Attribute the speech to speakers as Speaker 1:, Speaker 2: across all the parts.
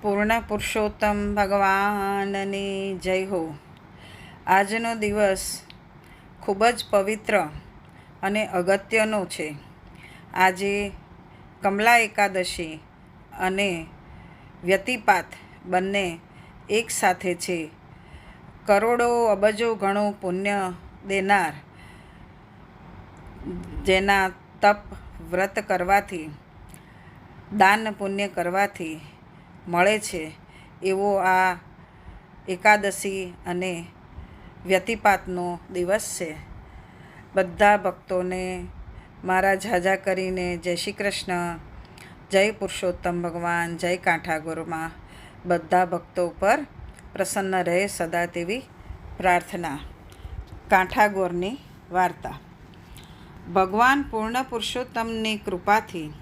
Speaker 1: પૂર્ણ પુરુષોત્તમ ભગવાનની જય હો. આજનો દિવસ ખૂબ જ પવિત્ર અને અગત્યનો છે. આજે કમલા એકાદશી અને વ્યતિપાત બંને એકસાથે છે. કરોડો અબજો ઘણું પુણ્ય દેનાર, જેના તપ વ્રત કરવાથી, દાન પુણ્ય કરવાથી મળે છે, એવો આ એકાદશી અને વ્યતિપાતનો દિવસ છે. બધા ભક્તોને મારા ઝાઝા કરીને જય શ્રી કૃષ્ણ, જય પુરુષોત્તમ ભગવાન, જય કાંઠાગોરમાં બધા ભક્તો પર પ્રસન્ન રહે સદા તેવી પ્રાર્થના. કાંઠાગોરની વાર્તા. ભગવાન પૂર્ણ પુરુષોત્તમની કૃપાથી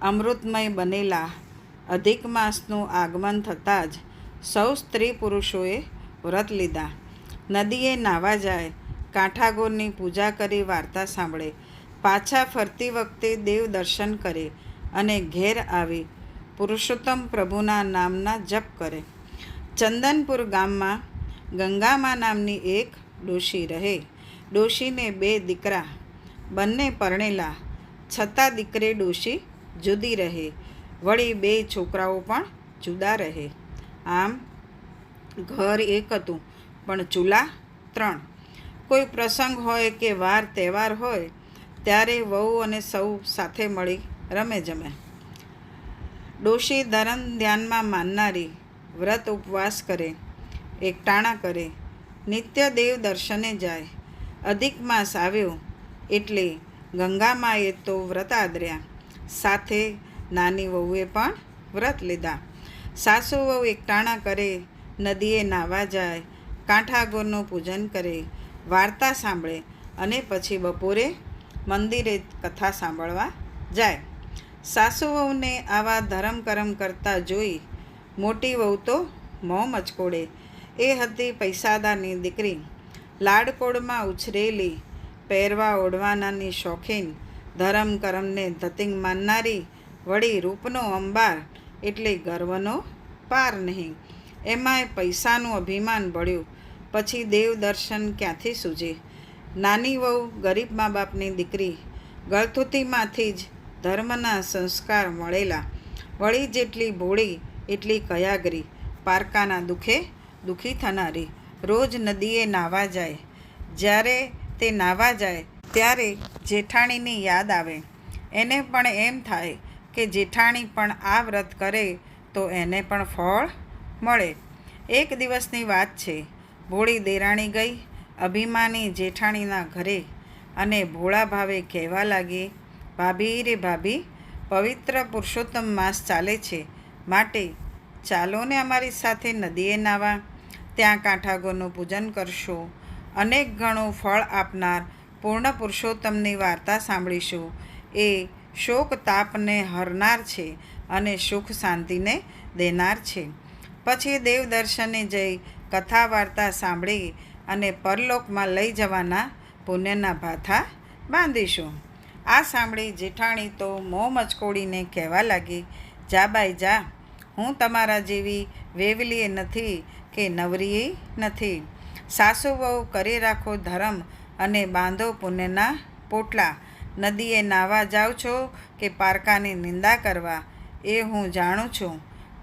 Speaker 1: અમૃતમય બનેલા અધિક માસનું આગમન થતાં જ સૌ સ્ત્રી પુરુષોએ વ્રત લીધા. નદીએ નાહવા જાય, કાંઠાગોરની પૂજા કરી વાર્તા સાંભળે, પાછા ફરતી વખતે દેવ દર્શન કરે અને ઘેર આવી પુરુષોત્તમ પ્રભુના નામના જપ કરે. ચંદનપુર ગામમાં ગંગામા નામની એક ડોશી રહે. ડોશીને 2 દીકરા, બંને પરણેલા, છતાં દીકરે ડોશી જુદી રહે, વળી 2 છોકરાઓ પણ જુદા રહે. આમ ઘર એક હતું, પણ ચૂલા 3. કોઈ પ્રસંગ હોય કે વાર તહેવાર હોય ત્યારે વહુ અને સૌ સાથે મળી રમે જમે. ડોશી ધર્મ ધ્યાનમાં માનનારી, વ્રત ઉપવાસ કરે, એકટાણા કરે, નિત્ય દેવ દર્શને જાય. અધિક માસ આવ્યો એટલે ગંગામાએ તો વ્રત આદર્યા, સાથે નાની વહુએ પણ વ્રત લીધા. સાસુ વહુ એકટાણા કરે, નદીએ નાહવા જાય, કાંઠાગોરનું પૂજન કરે, વાર્તા સાંભળે અને પછી બપોરે મંદિરે કથા સાંભળવા જાય. સાસુ વહુને આવા ધર્મ કરમ કરતા જોઈ મોટી વહુ તો મોં મચકોડે. એ હતી પૈસાદારની દીકરી, લાડકોડમાં ઉછરેલી, પહેરવા ઓઢવાનાની શોખીન, ધર્મ કરમને ધતિંગ માનનારી, વળી રૂપનો અંબાર એટલે ગર્વનો પાર નહીં. એમાંય પૈસાનું અભિમાન બળ્યું, પછી દેવ દર્શન ક્યાંથી સૂજે. નાની વહુ ગરીબ મા બાપની દીકરી, ગળથૂથીમાંથી જ ધર્મના સંસ્કાર મળેલા, વળી જેટલી ભોળી એટલી કયાગરી, પારકાના દુઃખે દુઃખી થનારી. રોજ નદીએ નાહવા જાય. જ્યારે તે નાહવા જાય ત્યારે જેઠાણીની યાદ આવે. એને પણ એમ થાય કે જેઠાણી પણ આ વ્રત કરે તો એને પણ ફળ મળે. એક દિવસની વાત છે. ભોળી દેરાણી ગઈ અભિમાની જેઠાણીના ઘરે અને ભોળા ભાવે કહેવા લાગી, ભાભી રે ભાભી, પવિત્ર પુરુષોત્તમ માસ ચાલે છે, માટે ચાલો ને અમારી સાથે નદીએ નાવા. ત્યાં કાંઠાગોરનું પૂજન કરશો, અનેક ગણું ફળ આપનાર પૂર્ણ પુરુષોત્તમની વાર્તા સાંભળીશું. એ શોક તાપને હરનાર છે અને સુખ શાંતિને દેનાર છે. પછી દેવ દર્શને જઈ કથા વાર્તા સાંભળી અને પરલોકમાં લઈ જવાના પુણ્યના ભાથા બાંધીશું. આ સાંભળી જેઠાણી તો મોં મચકોડીને કહેવા લાગી, જા બાઈ જા, હું તમારા જેવી વેવલીએ નથી કે નવરીએ નથી. સાસુ વહુ કરી રાખો ધર્મ અને બાંધો પુણ્યના પોટલા. નદીએ નાહવા જાઓ છો કે પારકાની નિંદા કરવા, એ હું જાણું છું.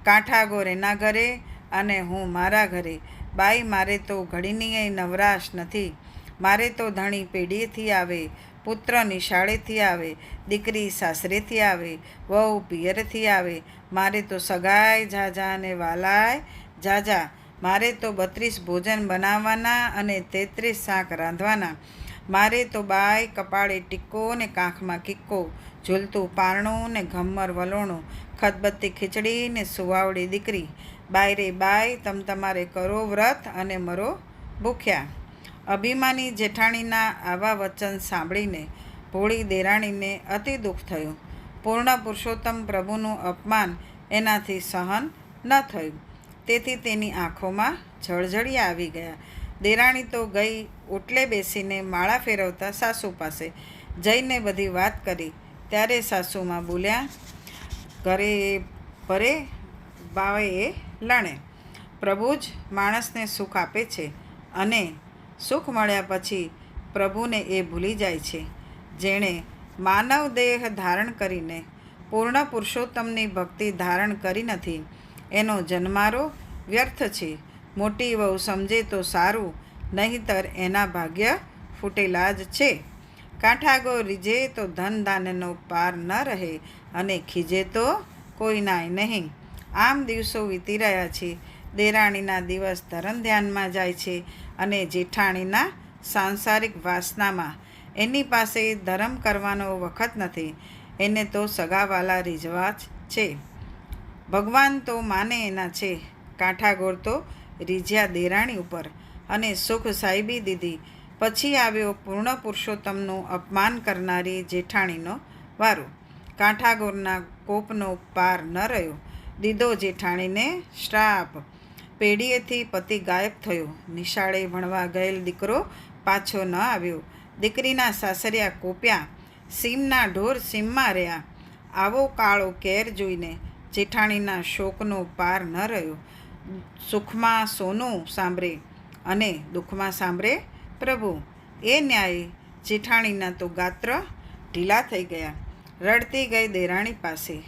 Speaker 1: કાંઠાગોર એના ઘરે અને હું મારા ઘરે. બાઈ, મારે તો ઘડીનીય નવરાશ નથી. મારે તો ધણી પેઢીએથી આવે, પુત્ર નિશાળેથી આવે, દીકરી સાસરેથી આવે, વહુ પિયરથી આવે. મારે તો સગાઈ ઝાઝા અને વાલાય ઝાઝા. મારે તો 32 ભોજન બનાવવાના અને 33 શાક રાંધવાના. મારે તો બાય કપાળે ટીક્કો ને કાંખમાં કિક્કો, ઝૂલતું પારણું ને ઘમ્મર વલોણું, ખતબત્તી ખીચડી ને સુવાવડી દીકરી. બાય રે બાય, તમારે કરો વ્રત અને મરો ભૂખ્યા. અભિમાની જેઠાણીના આવા વચન સાંભળીને ભોળી દેરાણીને અતિ દુઃખ થયું. પૂર્ણ પુરુષોત્તમ પ્રભુનું અપમાન એનાથી સહન ન થયું. તેથી તેની આંખોમાં જળજળિયા આવી ગયા. દેરાણી તો ગઈ ઓટલે બેસીને માળા ફેરવતા સાસુ પાસે જઈને બધી વાત કરી. ત્યારે સાસુમાં બોલ્યા, ઘરે પરે બાવે લણે. પ્રભુ જ માણસને સુખ આપે છે અને સુખ મળ્યા પછી પ્રભુને એ ભૂલી જાય છે. જેણે માનવ દેહ ધારણ કરીને પૂર્ણ પુરુષોત્તમની ભક્તિ ધારણ કરી નથી એનો જન્મારો વ્યર્થ છે. મોટી વહુ સમજે તો સારું, નહીંતર એના ભાગ્ય ફૂટેલા જ છે. કાંઠાગો રીઝે તો ધન ધાન્યનો પાર ન રહે અને ખીજે તો કોઈ નાય નહીં. આમ દિવસો વીતી રહ્યા છે. દેરાણીના દિવસ ધરમ ધ્યાનમાં જાય છે અને જેઠાણીના સાંસારિક વાસનામાં. એની પાસે ધર્મ કરવાનો વખત નથી. એને તો સગાવાલા રીઝવા જ છે. ભગવાન તો માને એના છે. કાંઠાગોર તો રીઝ્યા દેરાણી ઉપર અને સુખ સાહેબી દીધી. પછી આવ્યો પૂર્ણ પુરુષોત્તમનું અપમાન કરનારી જેઠાણીનો વારો. કાંઠાગોરના કોપનો પાર ન રહ્યો. દીધો જેઠાણીને શ્રાપ. પેઢીએથી પતિ ગાયબ થયો. નિશાળે ભણવા ગયેલ દીકરો પાછો ન આવ્યો. દીકરીના સાસરિયા કોપ્યા. સીમના ઢોર સીમમાં રહ્યા. આવો કાળો કેર જોઈને જેઠાણીના શોકનો પાર ન રહ્યો. સુખમાં સોનું સાંભળે અને દુઃખમાં સાંભળે પ્રભુ. એ ન્યાય જેઠાણીના તો ગાત્ર ઢીલા થઈ ગયા. રડતી ગઈ દેરાણી પાસે.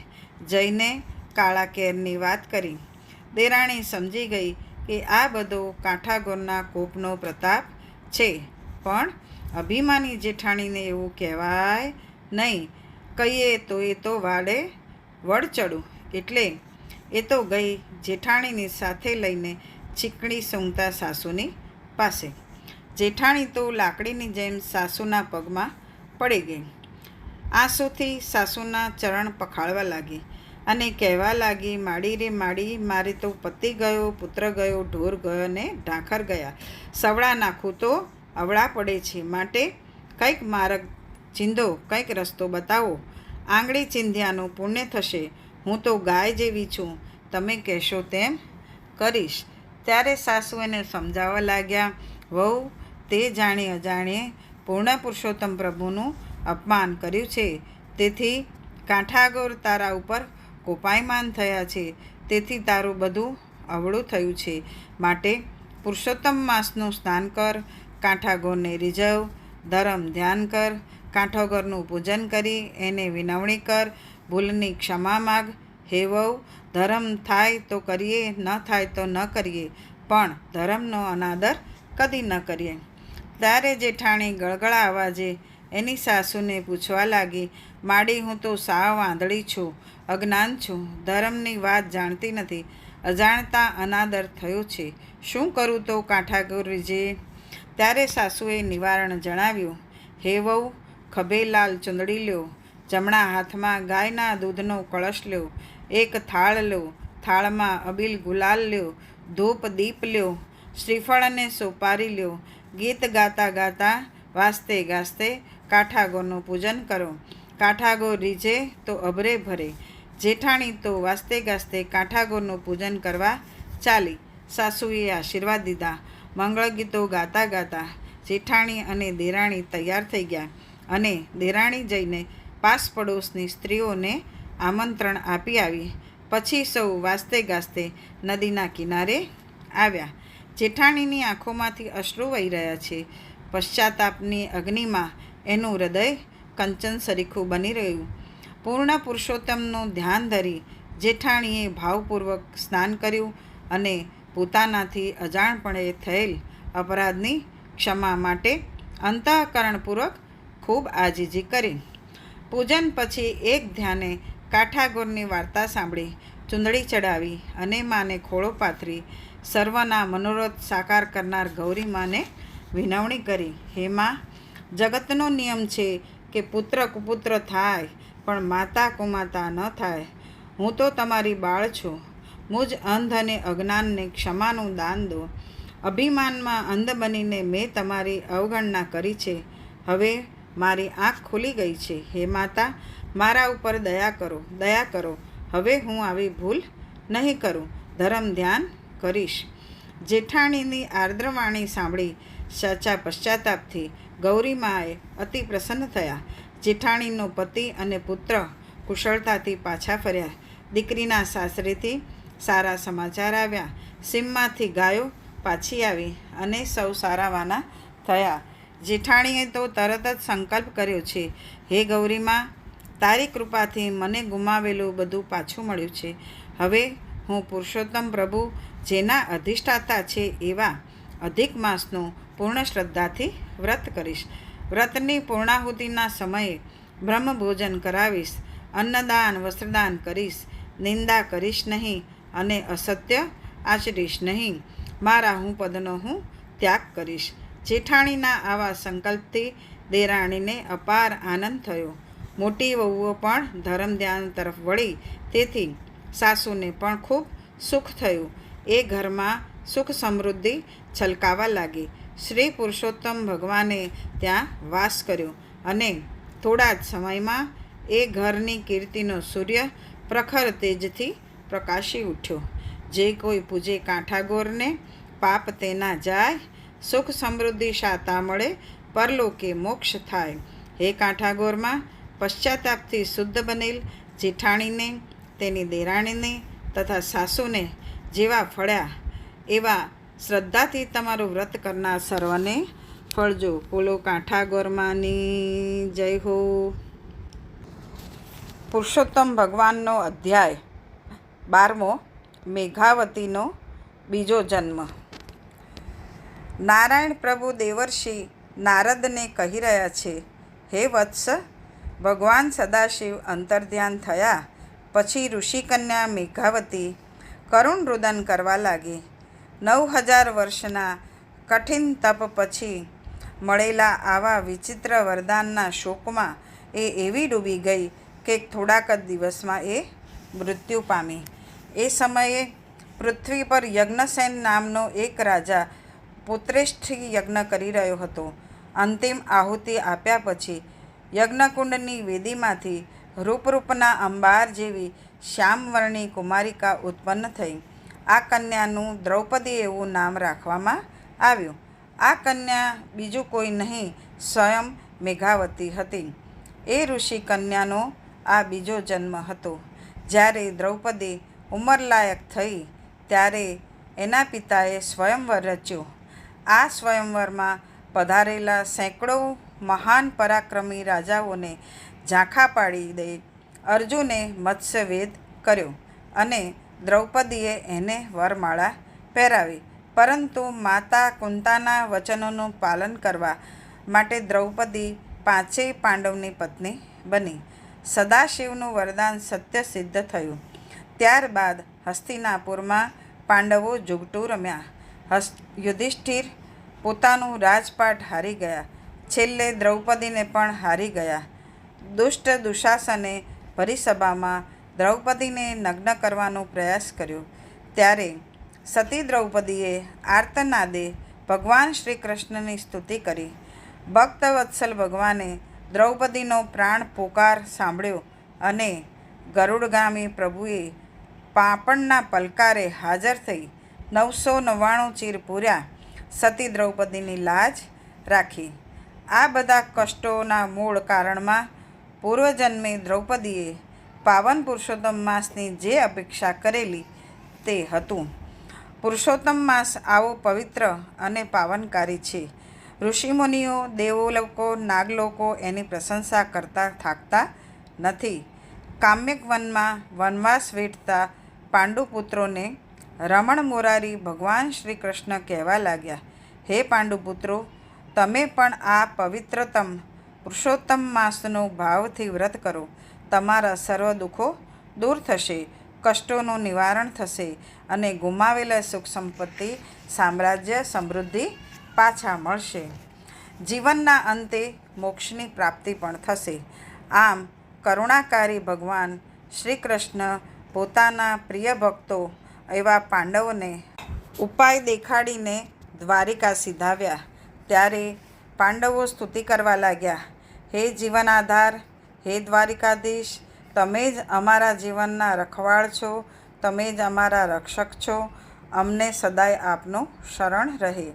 Speaker 1: જઈને કાળા કેરની વાત કરી. દેરાણી સમજી ગઈ કે આ બધો કાંઠાગોરના કોપનો પ્રતાપ છે. પણ અભિમાની જેઠાણીને એવું કહેવાય નહીં. કહીએ તો એ તો વાડે વડ ચડું. એટલે એ તો ગઈ જેઠાણીની સાથે લઈને ચીકણી સૂંઘતા સાસુની પાસે. જેઠાણી તો લાકડીની જેમ સાસુના પગમાં પડી ગઈ. આંસુથી સાસુના ચરણ પખાળવા લાગી અને કહેવા લાગી, માડી રે માડી, મારે તો પતિ ગયો, પુત્ર ગયો, ઢોર ગયો ને ઢાંખર ગયા. સવડા નાખું તો અવળા પડે છે. માટે કંઈક માર્ગ ચીંધો, કંઈક રસ્તો બતાવો. આંગળી ચીંધ્યાનું પુણ્ય થશે. હું તો ગાય જેવી છું, તમે કહેશો તેમ કરીશ. ત્યારે સાસુ એને સમજાવવા લાગ્યા, વહુ, તે જાણી અજાણીએ પૂર્ણ પુરુષોત્તમ પ્રભુનું અપમાન કર્યું છે. તેથી કાંઠાગોર તારા ઉપર કોપાયમાન થયા છે. તેથી તારું બધું અવળું થયું છે. માટે પુરુષોત્તમ માસનું સ્નાન કર, કાંઠાગોરને રીઝવ, ધર્મ ધ્યાન કર, કાંઠાગોરનું પૂજન કરી એને વિનવણી કર, ભૂલની ક્ષમા માગ. હે વહુ, ધર્મ થાય તો કરીએ, ન થાય તો ન કરીએ, પણ ધર્મનો અનાદર કદી ન કરીએ. ત્યારે જેઠાણી ગળગળા અવાજે એની સાસુને પૂછવા લાગી, માડી, હું તો સાવ આંધળી છું, અજ્ઞાન છું, ધર્મની વાત જાણતી નથી. અજાણતા અનાદર થયો છે. શું કરું તો કાંઠાગોર રીઝે? ત્યારે સાસુએ નિવારણ જણાવ્યું. હે વહુ, ખભે લાલ ચૂંદડી લ્યો, જમણા હાથમાં ગાયના દૂધનો કળશ લ્યો, એક થાળ લ્યો, થાળમાં અબીલ ગુલાલ લ્યો, ધૂપ દીપ લ્યો, શ્રીફળ અને સોપારી લ્યો. ગીત ગાતા ગાતા વાસ્તે ગાસ્તે કાંઠાગોરનું પૂજન કરો. કાંઠાગોર રીઝે તો અભરે ભરે. જેઠાણી તો વાસ્તે ગાસ્તે કાંઠાગોરનું પૂજન કરવા ચાલી. સાસુએ આશીર્વાદ દીધા. મંગળ ગીતો ગાતા ગાતા જેઠાણી અને દેરાણી તૈયાર થઈ ગયા અને દેરાણી જઈને પાસ પડોશની સ્ત્રીઓને આમંત્રણ આપી આવી. પછી સૌ વાસ્તે ગાસ્તે નદીના કિનારે આવ્યા. જેઠાણીની આંખોમાંથી અશ્રુ વહી રહ્યા છે. પશ્ચાતાપની અગ્નિમાં એનું હૃદય કંચન સરીખું બની રહ્યું. પૂર્ણ પુરુષોત્તમનું ધ્યાન ધરી જેઠાણીએ ભાવપૂર્વક સ્નાન કર્યું અને પોતાનાથી અજાણપણે થયેલ અપરાધની ક્ષમા માટે અંતઃકરણપૂર્વક ખૂબ આજીજી કરી. પૂજન પછી એક ધ્યાને કાંઠાગોરની વાર્તા સાંભળી, ચૂંદડી ચડાવી અને માને ખોળો પાથરી સર્વના મનોરથ સાકાર કરનાર ગૌરી માને વિનવણી કરી. હે માં, જગતનો નિયમ છે કે પુત્ર કુપુત્ર થાય, પણ માતા કુમાતા ન થાય. હું તો તમારી બાળ છું. મુજ અંધ અને અજ્ઞાનને ક્ષમાનું દાન દો. અભિમાનમાં અંધ બનીને મેં તમારી અવગણના કરી છે. હવે મારી આંખ ખુલી ગઈ છે. હે માતા, મારા ઉપર દયા કરો, દયા કરો. હવે હું આવી ભૂલ નહીં કરું, ધર્મ ધ્યાન કરીશ. જેઠાણીની આર્દ્રવાણી સાંભળી સાચા પશ્ચાતાપથી ગૌરીમાએ અતિ પ્રસન્ન થયા. જેઠાણીનો પતિ અને પુત્ર કુશળતાથી પાછા ફર્યા. દીકરીના સાસરેથી સારા સમાચાર આવ્યા. સીમમાંથી ગાયો પાછી આવી અને સૌ સારાવાના થયા. જેઠાણીએ તો તરત જ સંકલ્પ કર્યો છે, હે ગૌરીમાં, તારી કૃપાથી મને ગુમાવેલું બધું પાછું મળ્યું છે. હવે હું પુરુષોત્તમ પ્રભુ જેના અધિષ્ઠાતા છે એવા અધિક માસનું પૂર્ણ શ્રદ્ધાથી વ્રત કરીશ. વ્રતની પૂર્ણાહુતિના સમયે બ્રહ્મભોજન કરાવીશ, અન્નદાન વસ્ત્રદાન કરીશ, નિંદા કરીશ નહીં અને અસત્ય આચરીશ નહીં. મારા હું પદનો હું ત્યાગ કરીશ. જેઠાણીના આવા સંકલ્પથી દેરાણીને અપાર આનંદ થયો. મોટી વહુઓ પણ ધર્મ ધ્યાન તરફ વળી, તેથી સાસુને પણ ખૂબ સુખ થયું. એ ઘરમાં સુખ સમૃદ્ધિ છલકાવા લાગી. શ્રી પુરુષોત્તમ ભગવાને ત્યાં વાસ કર્યો અને થોડા જ સમયમાં એ ઘરની કીર્તિનો સૂર્ય પ્રખર તેજથી પ્રકાશી ઉઠ્યો. જે કોઈ પૂજે કાંઠાગોરને પાપ તેના જાય, સુખ સમૃદ્ધિ શાતા મળે, પરલોકે મોક્ષ થાય. હે કાંઠાગોરમાં, પશ્ચાતાપથી શુદ્ધ બનેલ જેઠાણીને, તેની દેરાણીને તથા સાસુને જેવા ફળ્યા એવા શ્રદ્ધાથી તમારું વ્રત કરનાર સર્વને ફળજો. બોલો કાંઠાગોરમાંની જય હો. પુરુષોત્તમ ભગવાનનો અધ્યાય 12મો, મેઘાવતીનો બીજો જન્મ. નારાયણ પ્રભુ દેવર્ષિ નારદને કહી રહ્યા છે, હે વત્સ, ભગવાન સદાશિવ અંતર્ધ્યાન થયા પછી ઋષિકન્યા મેઘાવતી કરુણ રુદન કરવા લાગી. 9000 વર્ષના કઠિન તપ પછી મળેલા આવા વિચિત્ર વરદાનના શોકમાં એ એવી ડૂબી ગઈ કે થોડાક જ દિવસમાં એ મૃત્યુ પામી. એ સમયે પૃથ્વી પર યજ્ઞસેન નામનો એક રાજા પુત્રેષ્ઠી યજ્ઞ કરી રહ્યો હતો. અંતિમ આહુતિ આપ્યા પછી યજ્ઞકુંડની વેદીમાંથી રૂપરૂપના અંબાર જેવી શ્યામવર્ણી કુમારિકા ઉત્પન્ન થઈ. આ કન્યાનું દ્રૌપદી એવું નામ રાખવામાં આવ્યું. આ કન્યા બીજું કોઈ નહીં, સ્વયં મેઘાવતી હતી. એ ઋષિ કન્યાનો આ બીજો જન્મ હતો. જ્યારે દ્રૌપદી ઉંમરલાયક થઈ ત્યારે એના પિતાએ સ્વયંવર રચ્યો. આ સ્વયંવરમાં પધારેલા સેંકડો મહાન પરાક્રમી રાજાઓને ઝાંખા પાડી દઈ અર્જુને મત્સ્યવેદ કર્યો અને દ્રૌપદીએ એને વરમાળા પહેરાવી. પરંતુ માતા કુંતાના વચનોનું પાલન કરવા માટે દ્રૌપદી 5 પાંડવની પત્ની બની. સદાશિવનું વરદાન સત્ય સિદ્ધ થયું. ત્યારબાદ હસ્તિનાપુરમાં પાંડવો જુગટું રમ્યા. યુધિષ્ઠિર પોતાનું રાજપાટ હારી ગયા. છેલ્લે દ્રૌપદીને પણ હારી ગયા. દુષ્ટ દુશાસને ભરી સભામાં દ્રૌપદીને નગ્ન કરવાનો પ્રયાસ કર્યો. ત્યારે સતી દ્રૌપદીએ આર્તનાદે ભગવાન શ્રી કૃષ્ણની સ્તુતિ કરી. ભક્તવત્સલ ભગવાને દ્રૌપદીનો પ્રાણ પોકાર સાંભળ્યો અને ગરુડગામી પ્રભુએ પાપણના પલકારે હાજર થઈ 999 ચીર પૂર્યા. સતી દ્રૌપદીની લાજ રાખી. આ બધા કષ્ટોના મૂળ કારણમાં પૂર્વજન્મે દ્રૌપદીએ પાવન પુરુષોત્તમ માસની જે અપેક્ષા કરેલી તે હતું. પુરુષોત્તમ માસ આવો પવિત્ર અને પાવનકારી છે. ઋષિમુનિઓ, દેવોલોકો, નાગલોકો એની પ્રશંસા કરતા થાકતા નથી. કામ્યક વનમાં વનવાસ વેઠતા પાંડુપુત્રોને રમણ મોરારી ભગવાન શ્રી કૃષ્ણ કહેવા લાગ્યા, હે પાંડુપુત્રો, તમે પણ આ પવિત્રતમ પુરુષોત્તમ માસનો ભાવથી વ્રત કરો. તમારા સર્વ દુઃખો દૂર થશે, કષ્ટોનું નિવારણ થશે અને ગુમાવેલા સુખ સંપત્તિ, સામ્રાજ્ય, સમૃદ્ધિ પાછા મળશે. જીવનના અંતે મોક્ષની પ્રાપ્તિ પણ થશે. આમ કરુણાકારી ભગવાન શ્રી કૃષ્ણ પોતાના પ્રિય ભક્તો એવા પાંડવોને ઉપાય દેખાડીને દ્વારિકા સીધાવ્યા. ત્યારે પાંડવો સ્તુતિ કરવા લાગ્યા, હે જીવન આધાર, હે દ્વારિકાધીશ, તમે જ અમારા જીવનના રખવાળ છો, તમે જ અમારા રક્ષક છો. અમને સદાય આપનું શરણ રહે.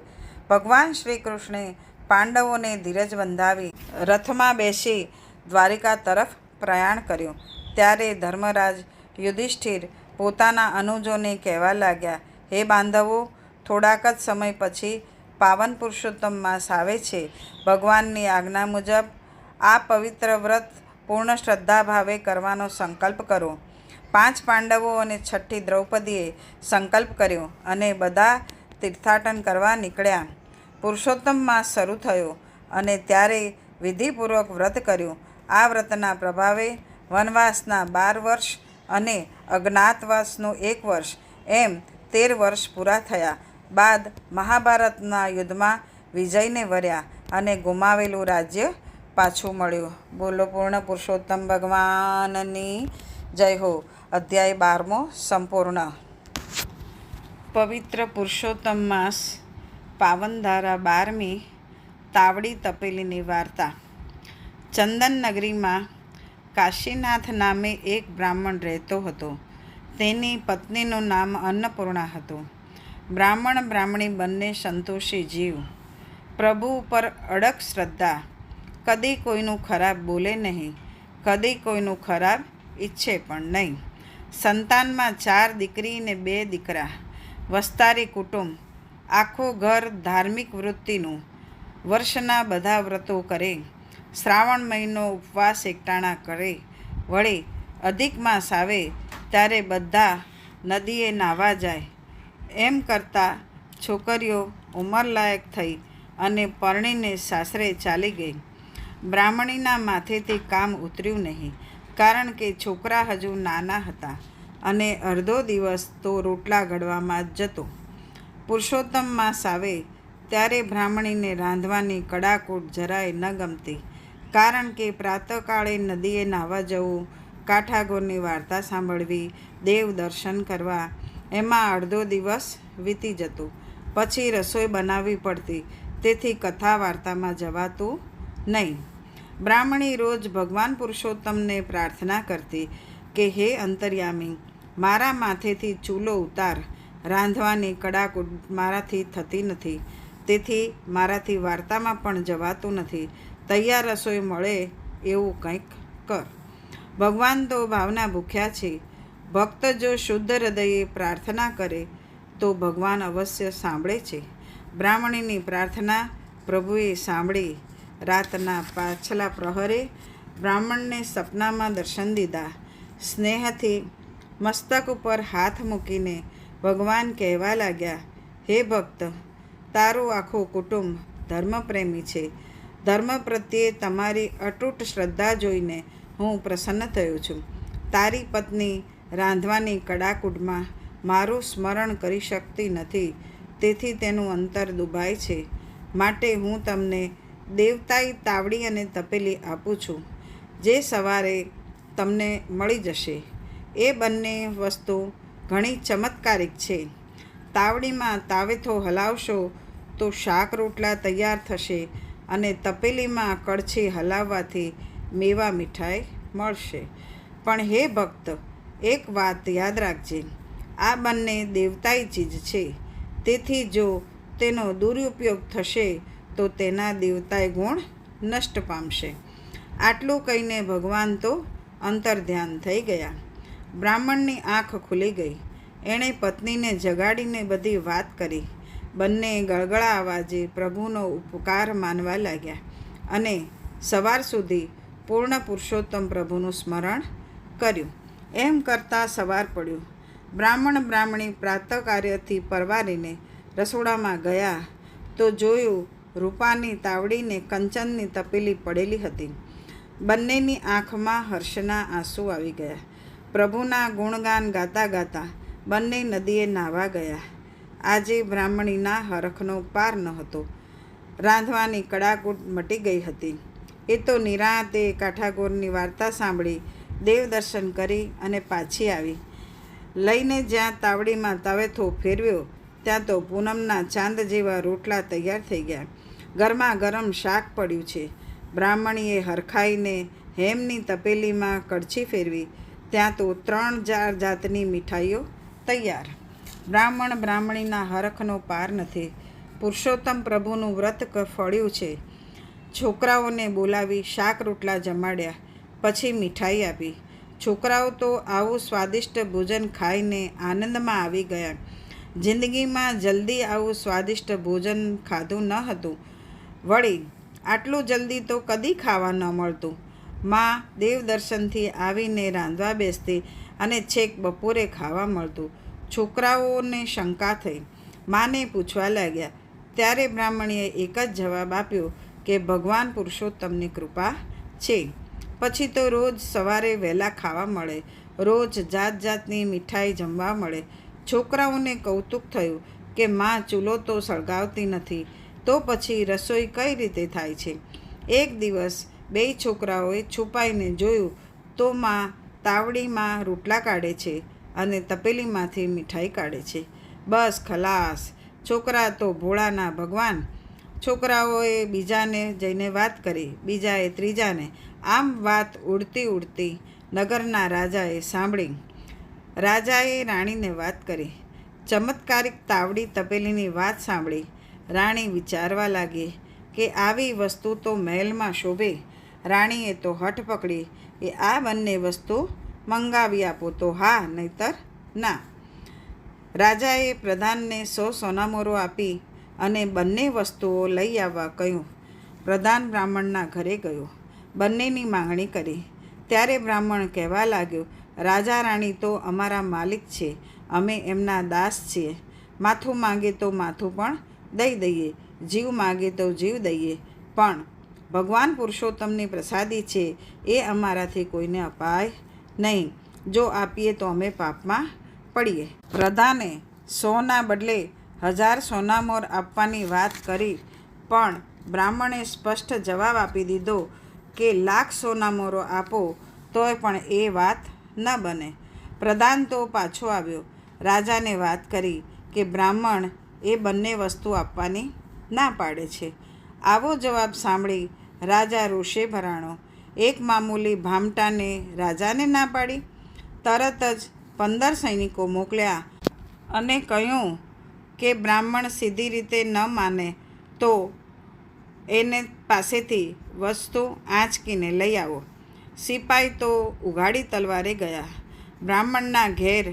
Speaker 1: ભગવાન શ્રી કૃષ્ણે પાંડવોને ધીરજ બંધાવી રથમાં બેસી દ્વારિકા તરફ પ્રયાણ કર્યું. ત્યારે ધર્મરાજ યુધિષ્ઠિર પોતાના અનુજોને કહેવા લાગ્યા, હે બાંધવો, થોડાક જ સમય પછી પાવન પુરુષોત્તમ માસ આવે છે. ભગવાનની આજ્ઞા મુજબ આ પવિત્ર વ્રત પૂર્ણ શ્રદ્ધાભાવે કરવાનો સંકલ્પ કરો. 5 પાંડવો અને છઠ્ઠી દ્રૌપદીએ સંકલ્પ કર્યો અને બધા તીર્થાટન કરવા નીકળ્યા. પુરુષોત્તમ માસ શરૂ થયો અને ત્યારે વિધિપૂર્વક વ્રત કર્યું. આ વ્રતના પ્રભાવે વનવાસના 12 વર્ષ અને અજ્ઞાતવાસનું 1 વર્ષ એમ 13 વર્ષ પૂરા થયા બાદ મહાભારતના યુદ્ધમાં વિજયને વર્યા અને ગુમાવેલું રાજ્ય પાછું મળ્યું. બોલો પૂર્ણ પુરુષોત્તમ ભગવાનની જય હો. અધ્યાય 12મો સંપૂર્ણ. પવિત્ર પુરુષોત્તમ માસ પાવનધારા 12મી તાવડી તપેલીની વાર્તા. ચંદન નગરીમાં કાશીનાથ નામે એક બ્રાહ્મણ રહેતો હતો. તેની પત્નીનું નામ અન્નપૂર્ણા હતું. બ્રાહ્મણ બ્રાહ્મણી બંને સંતોષી જીવ. પ્રભુ ઉપર અડગ શ્રદ્ધા. કદી કોઈનું ખરાબ બોલે નહીં, કદી કોઈનું ખરાબ ઈચ્છે પણ નહીં. સંતાનમાં 4 દીકરી ને 2 દીકરા. વસ્તારી કુટુંબ. આખું ઘર ધાર્મિક વૃત્તિનું. વર્ષના બધા વ્રતો કરે. શ્રાવણ મહિનો ઉપવાસ એકટાણા કરે. વળી અધિક માસ આવે ત્યારે બધા નદીએ નાહવા જાય. એમ કરતાં છોકરીઓ ઉંમરલાયક થઈ અને પરણીને સાસરે ચાલી ગઈ. બ્રાહ્મણીના માથેથી કામ ઉતર્યું નહીં, કારણ કે છોકરા હજુ નાના હતા અને અડધો દિવસ તો રોટલા ઘડવામાં જ જતો. પુરુષોત્તમ માસ આવે ત્યારે બ્રાહ્મણીને રાંધવાની કડાકૂટ જરાય ન ગમતી, કારણ કે પ્રાતઃકાળે નદીએ નાહવા જવું, કાઠાગોરની વાર્તા સાંભળવી, દેવ દર્શન કરવા, એમાં અડધો દિવસ વીતી જતો. પછી રસોઈ બનાવવી પડતી, તેથી કથા વાર્તામાં જવાતું નહીં. બ્રાહ્મણી રોજ ભગવાન પુરુષોત્તમને પ્રાર્થના કરતી કે હે અંતર્યામી, મારા માથેથી ચૂલો ઉતાર. રાંધવાની કડાકૂટ મારાથી થતી નથી, તેથી મારાથી વાર્તામાં પણ જવાતું નથી. તૈયાર રસોઈ મળે એવું કંઈક કર. ભગવાન તો ભાવના ભૂખ્યા છે. ભક્ત જો શુદ્ધ હૃદયે પ્રાર્થના કરે તો ભગવાન અવશ્ય સાંભળે છે. બ્રાહ્મણીની પ્રાર્થના પ્રભુએ સાંભળી. રાતના પાછલા પ્રહરે બ્રાહ્મણને સપનામાં દર્શન દીધા. સ્નેહથી મસ્તક ઉપર હાથ મૂકીને ભગવાન કહેવા લાગ્યા, હે ભક્ત, તારું આખું કુટુંબ ધર્મપ્રેમી છે. ધર્મ પ્રત્યે તમારી અતૂટ શ્રદ્ધા જોઈને હું પ્રસન્ન થયો છું. તારી પત્ની રાંધવાની કડાકૂટમાં મારું સ્મરણ કરી શકતી નથી, તેથી તેનું અંતર દુભાય છે. માટે હું તમને દેવતાઈ તાવડી અને તપેલી આપું છું, જે સવારે તમને મળી જશે. એ બંને વસ્તુ ઘણી ચમત્કારિક છે. તાવડીમાં તાવેથો હલાવશો તો શાક રોટલા તૈયાર થશે અને તપેલીમાં કળછી હલાવવાથી મેવા મીઠાઈ મળશે. પણ હે ભક્ત, એક વાત યાદ રાખજે, આ બંને દેવતાઈ ચીજ છે, તેથી જો તેનો દુરુપયોગ થશે તો તેના દેવતાઈ ગુણ નષ્ટ પામશે. આટલું કહીને ભગવાન તો અંતર્ધ્યાન થઈ ગયા. બ્રાહ્મણની આંખ ખુલી ગઈ. એણે પત્નીને જગાડીને બધી વાત કરી. બંને ગળગળા અવાજે પ્રભુનો ઉપકાર માનવા લાગ્યા અને સવાર સુધી પૂર્ણ પુરુષોત્તમ પ્રભુનું સ્મરણ કર્યું. એમ કરતાં સવાર પડ્યું. બ્રાહ્મણ બ્રાહ્મણી પ્રાતઃ કાર્યથી પરવારીને રસોડામાં ગયા તો જોયું, રૂપાની તાવડીને કંચનની તપેલી પડેલી હતી. બંનેની આંખમાં હર્ષના આંસુ આવી ગયા. પ્રભુના ગુણગાન ગાતા ગાતા બંને નદીએ નાહવા ગયા. આજે બ્રાહ્મણીના હરખનો પાર ન હતો. રાંધવાની કડાકૂટ મટી ગઈ હતી. એ તો નિરાંતે કાઠાગોરની વાર્તા સાંભળી, દેવ દર્શન કરી અને પાછી આવી. લઈને જ્યાં તાવડીમાં તવેથો ફેરવ્યો ત્યાં તો પૂનમના ચાંદ જેવા રોટલા તૈયાર થઈ ગયા. ગરમા ગરમ શાક પડ્યું છે. બ્રાહ્મણીએ હરખાઈને હેમની તપેલીમાં કળછી ફેરવી, ત્યાં તો 3-4 જાતની મીઠાઈઓ તૈયાર. બ્રાહ્મણ બ્રાહ્મણીના હરખનો પાર નથી. પુરુષોત્તમ પ્રભુનું વ્રત ફળ્યું છે. છોકરાઓને બોલાવી શાક રોટલા જમાડ્યા, પછી મીઠાઈ આપી. છોકરાઓ તો આવું સ્વાદિષ્ટ ભોજન ખાઈને આનંદમાં આવી ગયા. જિંદગીમાં જલ્દી આવું સ્વાદિષ્ટ ભોજન ખાધું ન હતું. વળી આટલું જલ્દી તો કદી ખાવા ન મળતું. માં દેવદર્શનથી આવીને રાંધવા બેસતી અને છેક બપોરે ખાવા મળતું. છોકરાઓને શંકા થઈ. માને પૂછવા લાગ્યા. ત્યારે બ્રાહ્મણીએ એક જ જવાબ આપ્યો કે ભગવાન પુરુષોત્તમની કૃપા છે. પછી તો રોજ સવારે વહેલા ખાવા મળે, રોજ જાત જાતની મીઠાઈ જમવા મળે. છોકરાઓને કૌતુક થયું કે માં ચૂલો તો સળગાવતી નથી, તો પછી રસોઈ કઈ રીતે થાય છે. એક દિવસ બેય છોકરાઓએ છુપાઈને જોયું તો માં તાવડીમાં રોટલા કાઢે છે અને તપેલીમાંથી મીઠાઈ કાઢે છે. બસ ખલાસ. છોકરા તો ભોળાના ભગવાન. છોકરાઓએ બીજાને જઈને વાત કરી, બીજાએ ત્રીજાને. આમ વાત ઉડતી ઉડતી નગરના રાજાએ સાંભળી. રાજાએ રાણીને વાત કરી. ચમત્કારિક તાવડી તપેલીની વાત સાંભળી રાણી વિચારવા લાગી કે આવી વસ્તુ તો મહેલમાં શોભે. રાણીએ તો હઠ પકડી કે આ બંને વસ્તુ મંગાવી આપો તો હા, નહીતર ના. રાજાએ પ્રધાનને 100 સોનામોરો આપી અને બંને વસ્તુઓ લઈ આવવા કહ્યું. પ્રધાન બ્રાહ્મણના ઘરે ગયો, બંનેની માંગણી કરી. ત્યારે બ્રાહ્મણ કહેવા લાગ્યો, રાજા રાણી તો અમારા માલિક છે, અમે એમના દાસ છીએ. માથું માંગે તો માથું પણ દઈ દઈએ, જીવ માગે તો જીવ દઈએ, પણ ભગવાન પુરુષોત્તમની પ્રસાદી છે એ અમારાથી કોઈને અપાય નહીં. જો આપીએ તો અમે પાપમાં પડીએ. પ્રધાને 100ના બદલે 1000 સોનામોર આપવાની વાત કરી, પણ બ્રાહ્મણે સ્પષ્ટ જવાબ આપી દીધો કે 1,00,000 સોનામોરો આપો તોય પણ એ વાત ન બને. પ્રધાન તો પાછો આવ્યો, રાજાને વાત કરી કે બ્રાહ્મણ એ બંને વસ્તુ આપવાની ના પાડે છે. આવો જવાબ સાંભળી રાજા રોષે ભરાણો. એક મામૂલી ભામટાને રાજાને ના પાડી. તરત જ 15 સૈનિકો મોકલ્યા અને કહ્યું કે બ્રાહ્મણ સીધી રીતે ન માને તો એને પાસેથી વસ્તુ આંચકીને લઈ આવો. સિપાઈ તો ઉઘાડી તલવારે ગયા. બ્રાહ્મણના ઘેર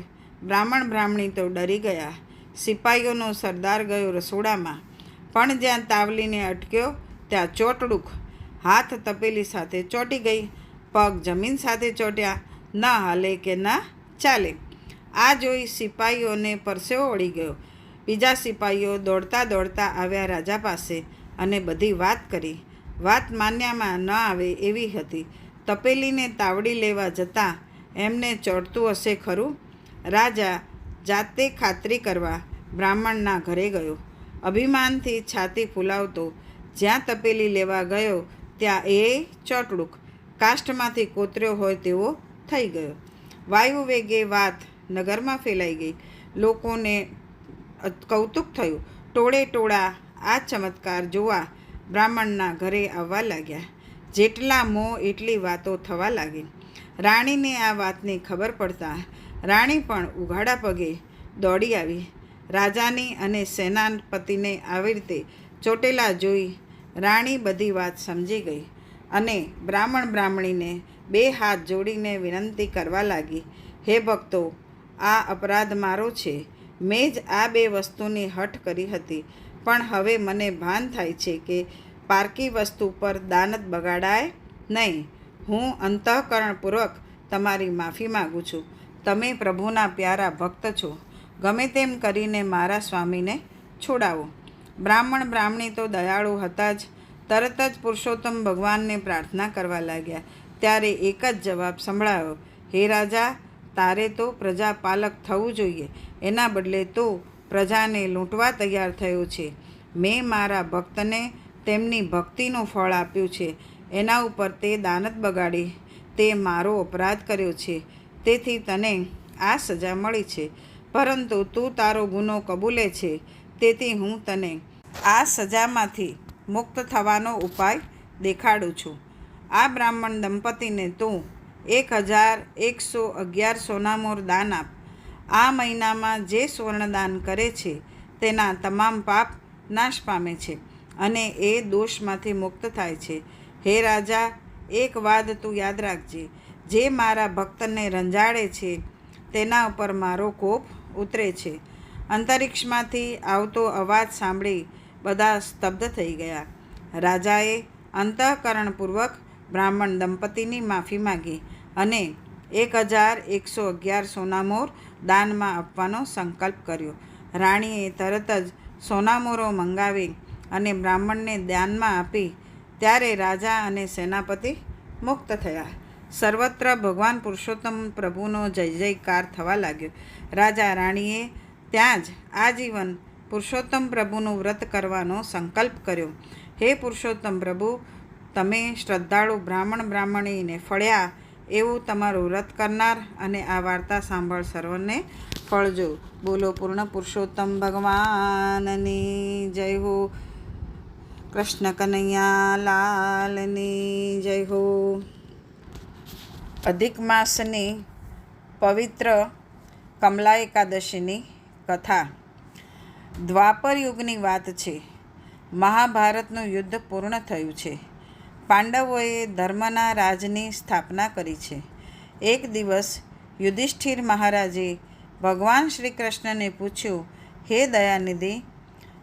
Speaker 1: બ્રાહ્મણ બ્રાહ્મણી તો ડરી ગયા. સિપાઈઓનો સરદાર ગયો રસોડામાં, પણ જ્યાં તાવલીને અટક્યો ત્યાં ચોટડુક. હાથ તપેલી સાથે ચોંટી ગઈ, પગ જમીન સાથે ચોંટ્યા, ન હાલે કે ન ચાલે. આ જોઈ સિપાઈઓને પરસેવો વળી ગયો. બીજા સિપાઈઓ દોડતા દોડતા આવ્યા રાજા પાસે અને બધી વાત કરી. વાત માન્યામાં ન આવે એવી હતી. તપેલીને તાવડી લેવા જતાં એમને ચોંટતું હશે ખરું? રાજા જાતે ખાતરી કરવા બ્રાહ્મણના ઘરે ગયો. અભિમાનથી છાતી ફૂલાવતો જ્યાં તપેલી લેવા ગયો ત્યાં એ ચોટડુક કાષ્ઠમાંથી કોતર્યો હોય તેવો થઈ ગયો. વાયુ વેગે વાત નગરમાં ફેલાઈ ગઈ. લોકોને કૌતુક થયું. ટોળે ટોળા આ ચમત્કાર જોવા બ્રાહ્મણના ઘરે આવવા લાગ્યા. જેટલા મોં એટલી વાતો થવા લાગી. રાણીને આ વાતની ખબર પડતા રાણી પણ ઉઘાડા પગે દોડી આવી. રાજાની અને સેનાપતિને આવી રીતે ચોટેલા જોઈ રાણી બધી વાત સમજી ગઈ અને બ્રાહ્મણ બ્રાહ્મણીને 2 હાથ જોડીને વિનંતી કરવા લાગી, હે ભક્તો, આ અપરાધ મારો છે. મેં જ આ 2 વસ્તુની હઠ કરી હતી, પણ હવે મને ભાન થાય છે કે પારકી વસ્તુ પર દાનત બગાડાય નહીં. હું અંતઃકરણપૂર્વક તમારી માફી માગું છું. તમે પ્રભુના પ્યારા ભક્ત છો. ગમે તેમ કરીને મારા સ્વામીને છોડાવો. બ્રાહ્મણ બ્રાહ્મણી તો દયાળુ હતા જ. તરત જ પુરુષોત્તમ ભગવાનને પ્રાર્થના કરવા લાગ્યા. ત્યારે એક જ જવાબ સંભળાયો, હે રાજા, તારે તો પ્રજાપાલક થવું જોઈએ, એના બદલે તો પ્રજાને લૂંટવા તૈયાર થયો છે. મેં મારા ભક્તને તેમની ભક્તિનું ફળ આપ્યું છે, એના ઉપર તે દાનત બગાડી, તે મારો અપરાધ કર્યો છે. તેથી તને આ સજા મળી છે, પરંતુ તું તારો ગુનો કબૂલે છે, તેથી હું તને આ સજામાંથી મુક્ત થવાનો ઉપાય દેખાડું છું. આ બ્રાહ્મણ દંપતીને તું 1111 સોનામોર દાન આપ. આ મહિનામાં જે સ્વર્ણદાન કરે છે તેના તમામ પાપ નાશ પામે છે અને એ દોષમાંથી મુક્ત થાય છે. હે રાજા, એક વાત તું યાદ રાખજે, જે મારા ભક્તને રંજાડે છે તેના ઉપર મારો કોપ ઉતરે છે. અંતરિક્ષમાંથી આવતો અવાજ સાંભળી બધા સ્તબ્ધ થઈ ગયા. રાજાએ અંતઃકરણપૂર્વક બ્રાહ્મણ દંપતીની માફી માગી અને 1111 સોનામોર દાનમાં આપવાનો સંકલ્પ કર્યો. રાણીએ તરત જ સોનામોરો મંગાવી અને બ્રાહ્મણને દાનમાં આપી. ત્યારે રાજા અને સેનાપતિ મુક્ત થયા. સર્વત્ર ભગવાન પુરુષોત્તમ પ્રભુનો જય જયકાર થવા લાગ્યો. રાજા રાણીએ ત્યાં જ આજીવન પુરુષોત્તમ પ્રભુનું વ્રત કરવાનો સંકલ્પ કર્યો. હે પુરુષોત્તમ પ્રભુ, તમે શ્રદ્ધાળુ બ્રાહ્મણીને ફળ્યા એવું તમારું વ્રત કરનાર અને આ વાર્તા સાંભળ સર્વને ફળજો. બોલો પૂર્ણ પુરુષોત્તમ ભગવાનની જય હો. કૃષ્ણ કનૈયા લાલની જય હો. અધિક માસની પવિત્ર કમલા એકાદશીની કથા. દ્વાપર યુગની વાત છે. મહાભારતનું યુદ્ધ પૂર્ણ થયું છે. પાંડવોએ ધર્મના રાજની સ્થાપના કરી છે. એક દિવસ યુધિષ્ઠિર મહારાજે ભગવાન શ્રી કૃષ્ણને પૂછ્યું, હે દયાનિધિ,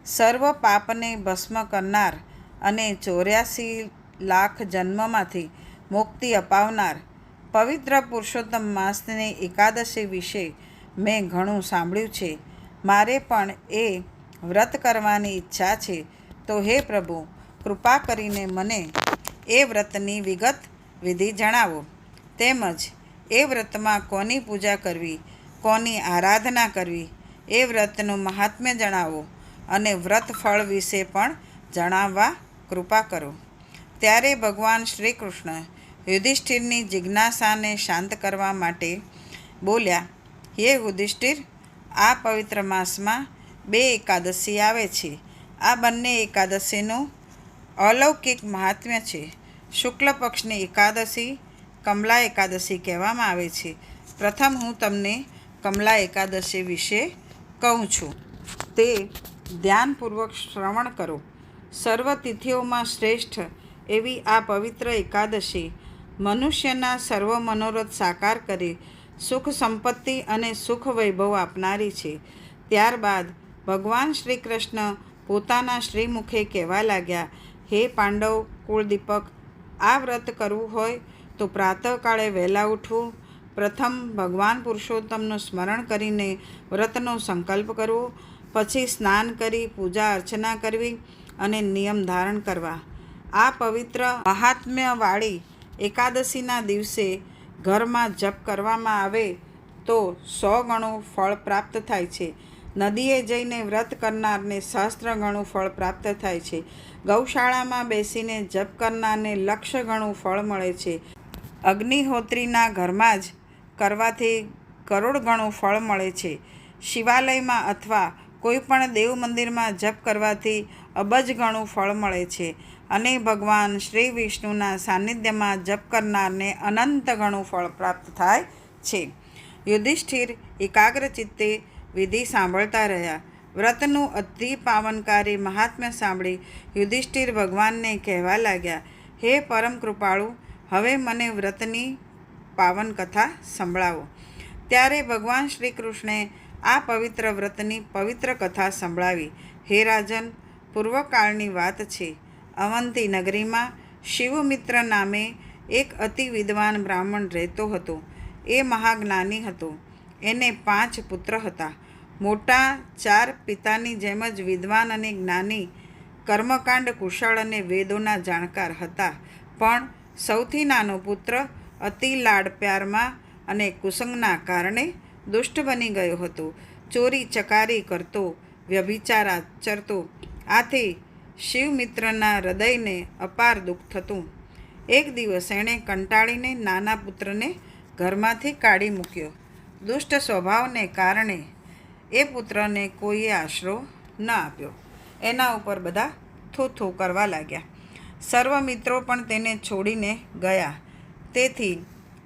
Speaker 1: સર્વ પાપને ભસ્મ કરનાર અને 84 લાખ જન્મમાંથી મુક્તિ અપાવનાર પવિત્ર પુરુષોત્તમ માસની એકાદશી વિશે મેં ઘણું સાંભળ્યું છે. મારે પણ એ વ્રત કરવાની ઈચ્છા છે. તો હે પ્રભુ, કૃપા કરીને મને એ વ્રતની વિગત વિધિ જણાવો. તેમજ એ વ્રતમાં કોની પૂજા કરવી, કોની આરાધના કરવી, એ વ્રતનું મહાત્મ્ય જણાવો અને વ્રત ફળ વિશે પણ જણાવવા કૃપા કરો. ત્યારે ભગવાન શ્રી કૃષ્ણ યુધિષ્ઠિરની જિજ્ઞાસાને શાંત કરવા માટે બોલ્યા, હે યુધિષ્ઠિર, આ પવિત્ર માસમાં 2 એકાદશી આવે છે. આ બંને એકાદશીનું અલૌકિક મહાત્મ્ય છે. શુક્લ પક્ષની એકાદશી કમલા એકાદશી કહેવામાં આવે છે. પ્રથમ હું તમને કમલા એકાદશી વિશે કહું છું. તે ધ્યાનપૂર્વક શ્રવણ કરો. સર્વ તિથિઓમાં શ્રેષ્ઠ એવી આ પવિત્ર એકાદશી મનુષ્યના સર્વ મનોરથ સાકાર કરી સુખ સંપત્તિ અને સુખ વૈભવ આપનારી છે. ત્યારબાદ ભગવાન શ્રી કૃષ્ણ પોતાના શ્રીમુખે કહેવા લાગ્યા, હે પાંડવ કુળદીપક, આ વ્રત કરવું હોય તો પ્રાતઃકાળે વહેલા ઉઠવું. પ્રથમ ભગવાન પુરુષોત્તમનું સ્મરણ કરીને વ્રતનો સંકલ્પ કરવો. પછી સ્નાન કરી પૂજા અર્ચના કરવી અને નિયમ ધારણ કરવા. આ પવિત્ર મહાત્મ્યવાળી એકાદશીના દિવસે ઘરમાં જપ કરવામાં આવે તો 100 ગણું ફળ પ્રાપ્ત થાય છે. નદીએ જઈને વ્રત કરનારને સહસ્ત્ર ગણું ફળ પ્રાપ્ત થાય છે. ગૌશાળામાં બેસીને જપ કરનારને લક્ષ ગણું ફળ મળે છે. અગ્નિહોત્રીના ઘરમાં જ કરવાથી કરોડ ગણું ફળ મળે છે. શિવાલયમાં અથવા કોઈ પણ દેવ મંદિરમાં જપ કરવાથી અબજ ગણું ફળ મળે છે. અને ભગવાન શ્રી વિષ્ણુના સાનિધ્યમાં જપ કરનારને અનંત ગણું ફળ પ્રાપ્ત થાય છે. યુધિષ્ઠિર એકાગ્ર ચિત્તે વિધિ સાંભળતા રહ્યા. વ્રતનું અતિ પાવનકારી મહાત્મ્ય સાંભળી યુધિષ્ઠિર ભગવાનને કહેવા લાગ્યા, હે પરમ કૃપાળુ, હવે મને વ્રતની પાવન કથા સંભળાવો. ત્યારે ભગવાન શ્રી કૃષ્ણે આ પવિત્ર વ્રતની પવિત્ર કથા સંભળાવી. હે રાજન, પૂર્વકાળની વાત છે. અવંતી નગરીમાં શિવમિત્ર નામે એક અતિ વિદ્વાન બ્રાહ્મણ રહેતો હતો. એ મહાજ્ઞાની હતો. એને 5 પુત્ર હતા. મોટા 4 પિતાની જેમ જ વિદ્વાન અને જ્ઞાની, કર્મકાંડ કુશળ અને વેદોના જાણકાર હતા. પણ સૌથી નાનો પુત્ર અતિ લાડ પ્યારમાં અને કુસંગના કારણે દુષ્ટ બની ગયો હતો. ચોરી ચકારી કરતો, વ્યભિચાર આચરતો. આથી શિવમિત્રના હૃદયને અપાર દુઃખ થતું. એક દિવસ એણે કંટાળીને નાના પુત્રને ઘરમાંથી કાઢી મૂક્યો. દુષ્ટ સ્વભાવને કારણે એ પુત્રને કોઈએ આશરો ન આપ્યો. એના ઉપર બધા થૂ કરવા લાગ્યા. સર્વ મિત્રો પણ તેને છોડીને ગયા. તેથી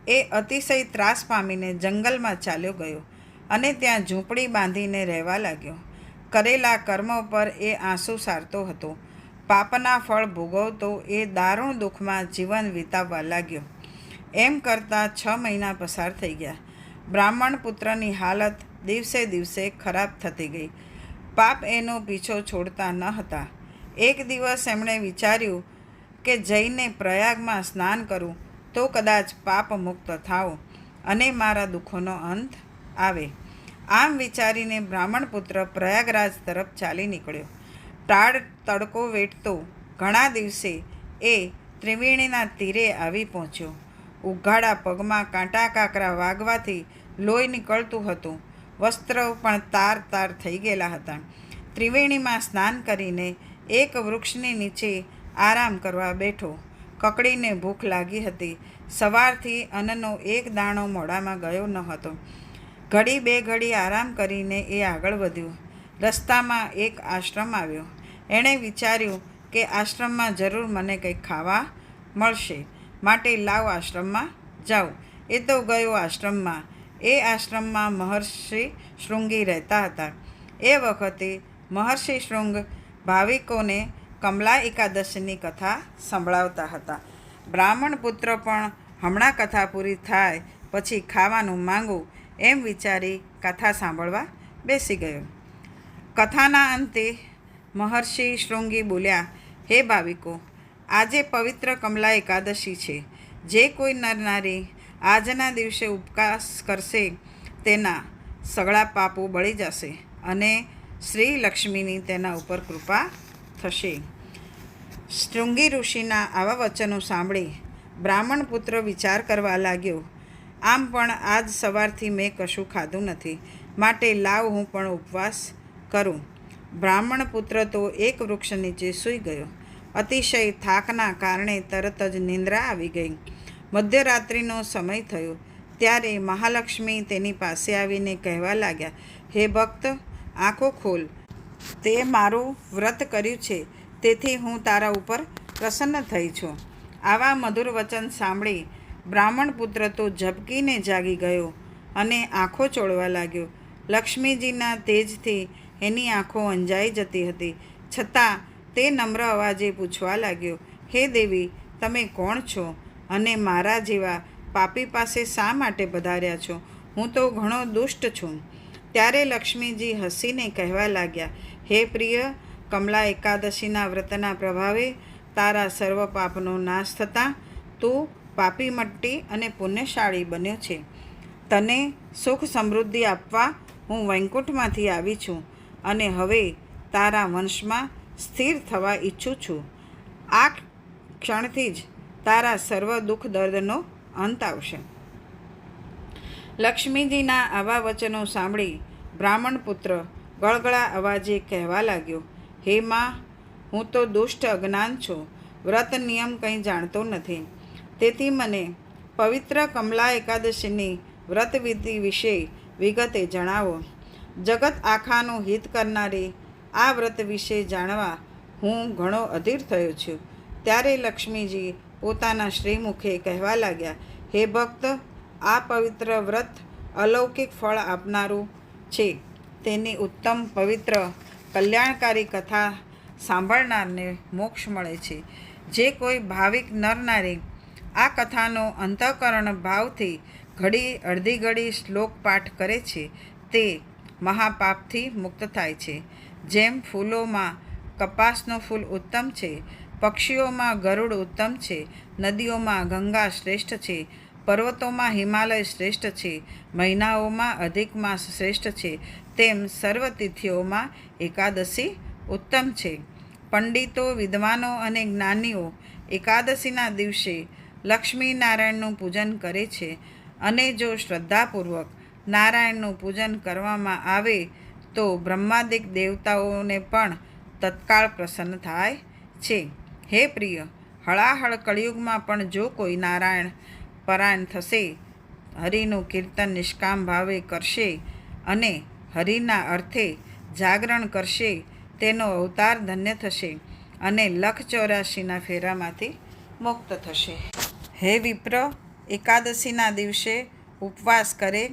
Speaker 1: એ અતિશય ત્રાસ પામીને જંગલમાં ચાલ્યો ગયો અને ત્યાં ઝૂંપડી બાંધીને રહેવા લાગ્યો. કરેલા કર્મ પર એ આંસુ સારતો હતો. પાપના ફળ ભોગવતો એ દારૂણ દુઃખમાં જીવન વિતાવવા લાગ્યો. એમ કરતાં 6 મહિના પસાર થઈ ગયા. બ્રાહ્મણ પુત્રની હાલત દિવસે દિવસે ખરાબ થતી ગઈ. પાપ એનો પીછો છોડતા ન હતા. એક દિવસ એમણે વિચાર્યું કે જઈને પ્રયાગમાં સ્નાન કરું તો કદાચ પાપ મુક્ત થાઉં અને મારા દુઃખોનો અંત આવે. આમ વિચારીને બ્રાહ્મણ પુત્ર પ્રયાગરાજ તરફ ચાલી નીકળ્યો. ટાઢ તડકો વેઠતો ઘણા દિવસે એ ત્રિવેણીના તીરે આવી પહોંચ્યો. ઉઘાડા પગમાં કાંટા કાંકરા વાગવાથી લોહી નીકળતું હતું. વસ્ત્રો પણ તાર તાર થઈ ગયેલા હતા. ત્રિવેણીમાં સ્નાન કરીને એક વૃક્ષની નીચે આરામ કરવા બેઠો. કકડીને ભૂખ લાગી હતી. સવારથી અન્નનો એક દાણો મોઢામાં ગયો ન હતો. ઘડી બે ઘડી આરામ કરીને એ આગળ વધ્યો. રસ્તામાં એક આશ્રમ આવ્યો. એણે વિચાર્યું કે આશ્રમમાં જરૂર મને કંઈક ખાવા મળશે, માટે લાવ આશ્રમમાં જાઉં. એ તો ગયો આશ્રમમાં. એ આશ્રમમાં મહર્ષિ શૃંગી રહેતા હતા. એ વખતે મહર્ષિ શૃંગ ભાવિકોને કમલા એકાદશીની કથા સંભળાવતા હતા. બ્રાહ્મણ પુત્ર પણ હમણાં કથા પૂરી થાય પછી ખાવાનું માંગું એમ વિચારી કથા સાંભળવા બેસી ગયો. કથાના અંતે મહર્ષિ શૃંગી બોલ્યા, હે ભાવિકો, આજે પવિત્ર કમલા એકાદશી છે. જે કોઈ નર નારી આજના દિવસે ઉપવાસ કરશે તેના સગળા પાપો બળી જશે અને શ્રી લક્ષ્મીની તેના ઉપર કૃપા થશે. શૃંગી ઋષિના આવા વચનો સાંભળી બ્રાહ્મણ પુત્ર વિચાર કરવા લાગ્યો. આમ પણ આજ સવારથી મેં કશું ખાધું નથી, માટે લાવ હું પણ ઉપવાસ કરું. બ્રાહ્મણ પુત્ર તો એક વૃક્ષ નીચે સૂઈ ગયો. અતિશય થાકના કારણે તરત જ નિંદ્રા આવી ગઈ. મધ્યરાત્રિનો સમય થયો ત્યારે મહાલક્ષ્મી તેની પાસે આવીને કહેવા લાગ્યા, હે ભક્ત, આંખો ખોલ. તે મારું વ્રત કર્યું છે તેથી હું તારા ઉપર પ્રસન્ન થઈ છું. આવા મધુર વચન સાંભળી બ્રાહ્મણ પુત્ર તો ઝબકીને જાગી ગયો અને આંખો ચોળવા લાગ્યો. લક્ષ્મીજીના તેજથી એની આંખો અંજાઈ જતી હતી. છતાં તે નમ્ર અવાજે પૂછવા લાગ્યો, હે દેવી, તમે કોણ છો અને મારા જેવા પાપી પાસે શા માટે પધાર્યા છો? હું તો ઘણો દુષ્ટ છું. ત્યારે લક્ષ્મીજી હસીને કહેવા લાગ્યા, હે પ્રિય, કમલા એકાદશીના વ્રતના પ્રભાવે તારા સર્વ પાપનો નાશ થતાં તું પાપી મટ્ટી અને પુણ્યશાળી બન્યો છે. તને સુખ સમૃદ્ધિ આપવા હું વૈકુંઠમાંથી આવી છું અને હવે તારા વંશમાં સ્થિર થવા ઈચ્છું છું. આ ક્ષણથી જ તારા સર્વ દુઃખ દર્દનો અંત આવશે. લક્ષ્મીજીના આવા વચનો સાંભળી બ્રાહ્મણ પુત્ર ગળગળા અવાજે કહેવા લાગ્યો, હે માં, હું તો દુષ્ટ અજ્ઞાન છું. વ્રત નિયમ કંઈ જાણતો નથી. તેથી મને પવિત્ર કમલા એકાદશીની વ્રતવિધિ વિશે વિગતે જણાવો. જગત આખાનું હિત કરનારી આ વ્રત વિશે જાણવા હું ઘણો અધીર થયો છું. ત્યારે લક્ષ્મીજી પોતાના શ્રીમુખે કહેવા લાગ્યા, હે ભક્ત, આ પવિત્ર વ્રત અલૌકિક ફળ આપનારું છે. તેની ઉત્તમ પવિત્ર કલ્યાણકારી કથા સાંભળનારને મોક્ષ મળે છે. જે કોઈ ભાવિક નર નારી આ કથાનો અંતઃકરણ ભાવથી ઘડી અડધી ઘડી શ્લોક પાઠ કરે છે તે મહાપાપથી મુક્ત થાય છે. જેમ ફૂલોમાં કપાસનું ફૂલ ઉત્તમ છે, પક્ષીઓમાં ગરુડ ઉત્તમ છે, નદીઓમાં ગંગા શ્રેષ્ઠ છે, પર્વતોમાં હિમાલય શ્રેષ્ઠ છે, મહિનાઓમાં અધિક માસ શ્રેષ્ઠ છે, તેમ સર્વ તિથિઓમાં એકાદશી ઉત્તમ છે. પંડિતો, વિદ્વાનો અને જ્ઞાનીઓ એકાદશીના દિવસે લક્ષ્મીનારાયણનું પૂજન કરે છે અને જો શ્રદ્ધાપૂર્વક નારાયણનું પૂજન કરવામાં આવે તો બ્રહ્માદિક દેવતાઓને પણ તત્કાળ પ્રસન્ન થાય છે. હે પ્રિય, હળાહળ કળિયુગમાં પણ જો કોઈ નારાયણ પરાયણ થશે, હરિનું કીર્તન નિષ્કામ ભાવે કરશે અને હરિના અર્થે જાગરણ કરશે, તેનો અવતાર ધન્ય થશે અને 1,84,ના ફેરામાંથી મુક્ત થશે. હે વિપ્ર, એકાદશીના દિવસે ઉપવાસ કરે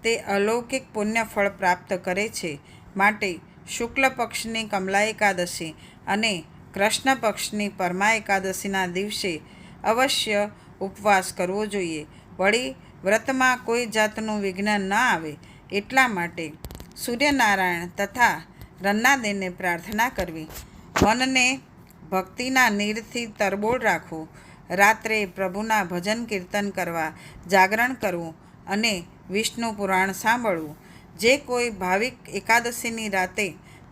Speaker 1: તે અલૌકિક પુણ્ય ફળ પ્રાપ્ત કરે છે. માટે શુક્લ પક્ષની કમલા એકાદશી અને કૃષ્ણ પક્ષની પરમા એકાદશીના દિવસે અવશ્ય ઉપવાસ કરવો જોઈએ. વળી વ્રતમાં કોઈ જાતનું વિઘ્ન ન આવે એટલા માટે સૂર્યનારાયણ તથા રન્નાદેને પ્રાર્થના કરવી. મનને ભક્તિના નીરથી તરબોળ રાખવું. રાત્રે પ્રભુના ભજન કીર્તન કરવા, જાગરણ કરવું અને વિષ્ણુ પુરાણ સાંભળવું. જે કોઈ ભાવિક એકાદશીની રાતે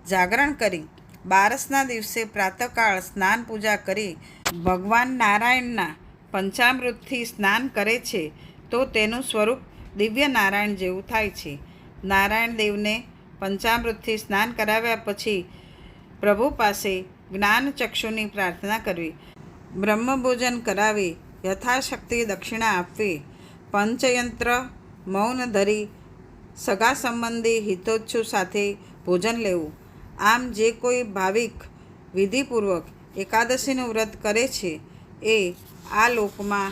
Speaker 1: જાગરણ કરી બારસના દિવસે પ્રાતઃકાળ સ્નાન પૂજા કરી ભગવાન નારાયણના પંચામૃતથી સ્નાન કરે છે તો તેનું સ્વરૂપ દિવ્ય નારાયણ જેવું થાય છે. નારાયણ દેવને પંચામૃતથી સ્નાન કરાવ્યા પછી પ્રભુ પાસે જ્ઞાનચક્ષુની પ્રાર્થના કરવી. બ્રહ્મભોજન કરાવી યથાશક્તિ દક્ષિણા આપવી. પંચયંત્ર મૌન ધરી સગા સંબંધી હિતોચ્છુ સાથે ભોજન લેવું. આમ જે કોઈ ભાવિક વિધિપૂર્વક એકાદશીનું વ્રત કરે છે એ આ લોકમાં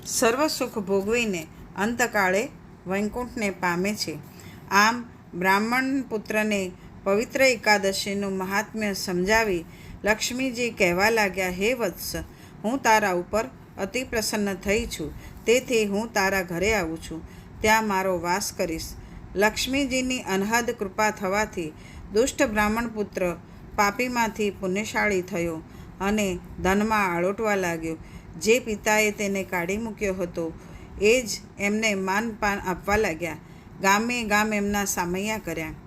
Speaker 1: સર્વ સુખ ભોગવીને અંતકાળે વૈકુંઠને પામે છે. આમ બ્રાહ્મણ પુત્રને પવિત્ર એકાદશીનું મહાત્મ્ય સમજાવી લક્ષ્મીજી કહેવા લાગ્યા, હે વત્સ, હું તારા ઉપર અતિ પ્રસન્ન થઈ છું, તેથી હું તારા ઘરે આવું છું, ત્યાં મારો વાસ કરીશ. લક્ષ્મીજીની અનહદ કૃપા થવાથી દુષ્ટ બ્રાહ્મણ પુત્ર પાપીમાંથી પુણ્યશાળી થયો અને ધનમાં આળોટવા લાગ્યો. જે પિતાએ તેને કાઢી મૂક્યો હતો એ જ એમને માનપાન આપવા લાગ્યા. ગામે ગામ એમના સામૈયા કર્યા.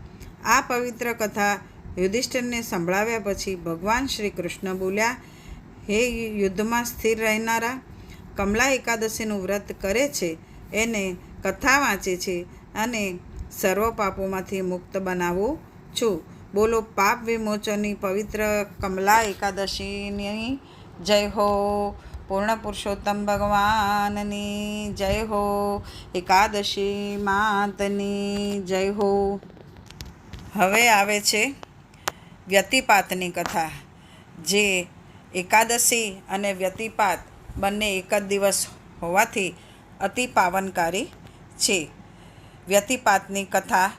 Speaker 1: આ પવિત્ર કથા યુધિષ્ઠિરને સંભળાવ્યા પછી ભગવાન શ્રી કૃષ્ણ બોલ્યા, હે યુદ્ધમાં સ્થિર રહેનારા, કમલા એકાદશીનું વ્રત કરે છે એને કથા વાંચે છે અને સર્વ પાપોમાંથી મુક્ત બનાવું છું. બોલો પાપ વિમોચનની પવિત્ર કમલા એકાદશીની જય હો. પૂર્ણ પુરુષોત્તમ ભગવાનની જય હો. એકાદશી માતની જય હો. હવે આવે છે વ્યતિપાતની કથા. જે એકાદશી અને વ્યતિપાત બંને એક જ દિવસ હોવાથી અતિ પાવનકારી છે. વ્યતિપાતની કથા.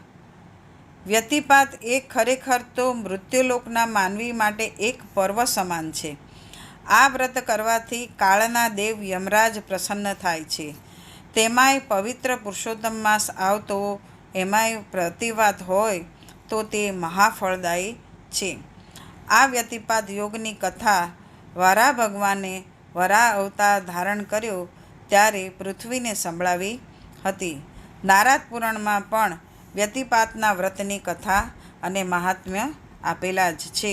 Speaker 1: વ્યતિપાત એ ખરેખર તો મૃત્યુલોકના માનવી માટે એક પર્વ સમાન છે. આ વ્રત કરવાથી કાળના દેવ યમરાજ પ્રસન્ન થાય છે. તેમાંય પવિત્ર પુરુષોત્તમ માસ આવતો એમાંય પ્રતિવાત હોય તો તે મહાફળદાયી છે. આ વ્યતિપાત યોગની કથા વરાહ ભગવાને વરાહ અવતાર ધારણ કર્યો ત્યારે પૃથ્વીને સંભળાવી હતી. નારદ પુરાણમાં પણ વ્યતિપાતના વ્રતની કથા અને મહાત્મ્ય આપેલા જ છે.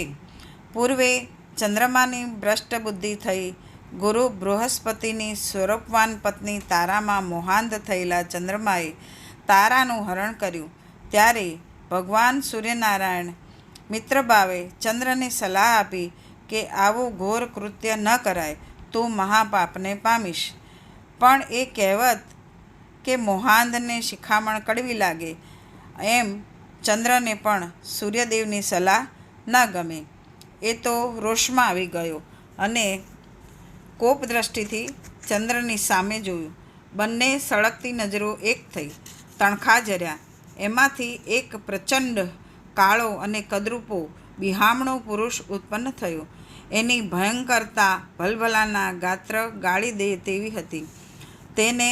Speaker 1: પૂર્વે ચંદ્રમાની ભ્રષ્ટ બુદ્ધિ થઈ ગુરુ બૃહસ્પતિની સ્વરૂપવાન પત્ની તારામાં મોહાંધ થયેલા ચંદ્રમાએ તારાનું હરણ કર્યું. ત્યારે ભગવાન સૂર્યનારાયણ મિત્રભાવે ચંદ્રને સલાહ આપી કે આવું ઘોર કૃત્ય ન કરાય, તું મહાપાપને પામીશ. પણ એ કહેવત કે મોહાંધને શિખામણ કડવી લાગે એમ ચંદ્રને પણ સૂર્યદેવની સલાહ ન ગમે. એ તો રોષમાં આવી ગયો અને કોપ દ્રષ્ટિથી ચંદ્રની સામે જોયું. બંને સળગતી નજરો એક થઈ તણખા જર્યા. એમાંથી એક પ્રચંડ કાળો અને કદરૂપો બિહામણો પુરુષ ઉત્પન્ન થયો. એની ભયંકરતા ભલભલાના ગાત્ર ગાળી દે તેવી હતી. તેને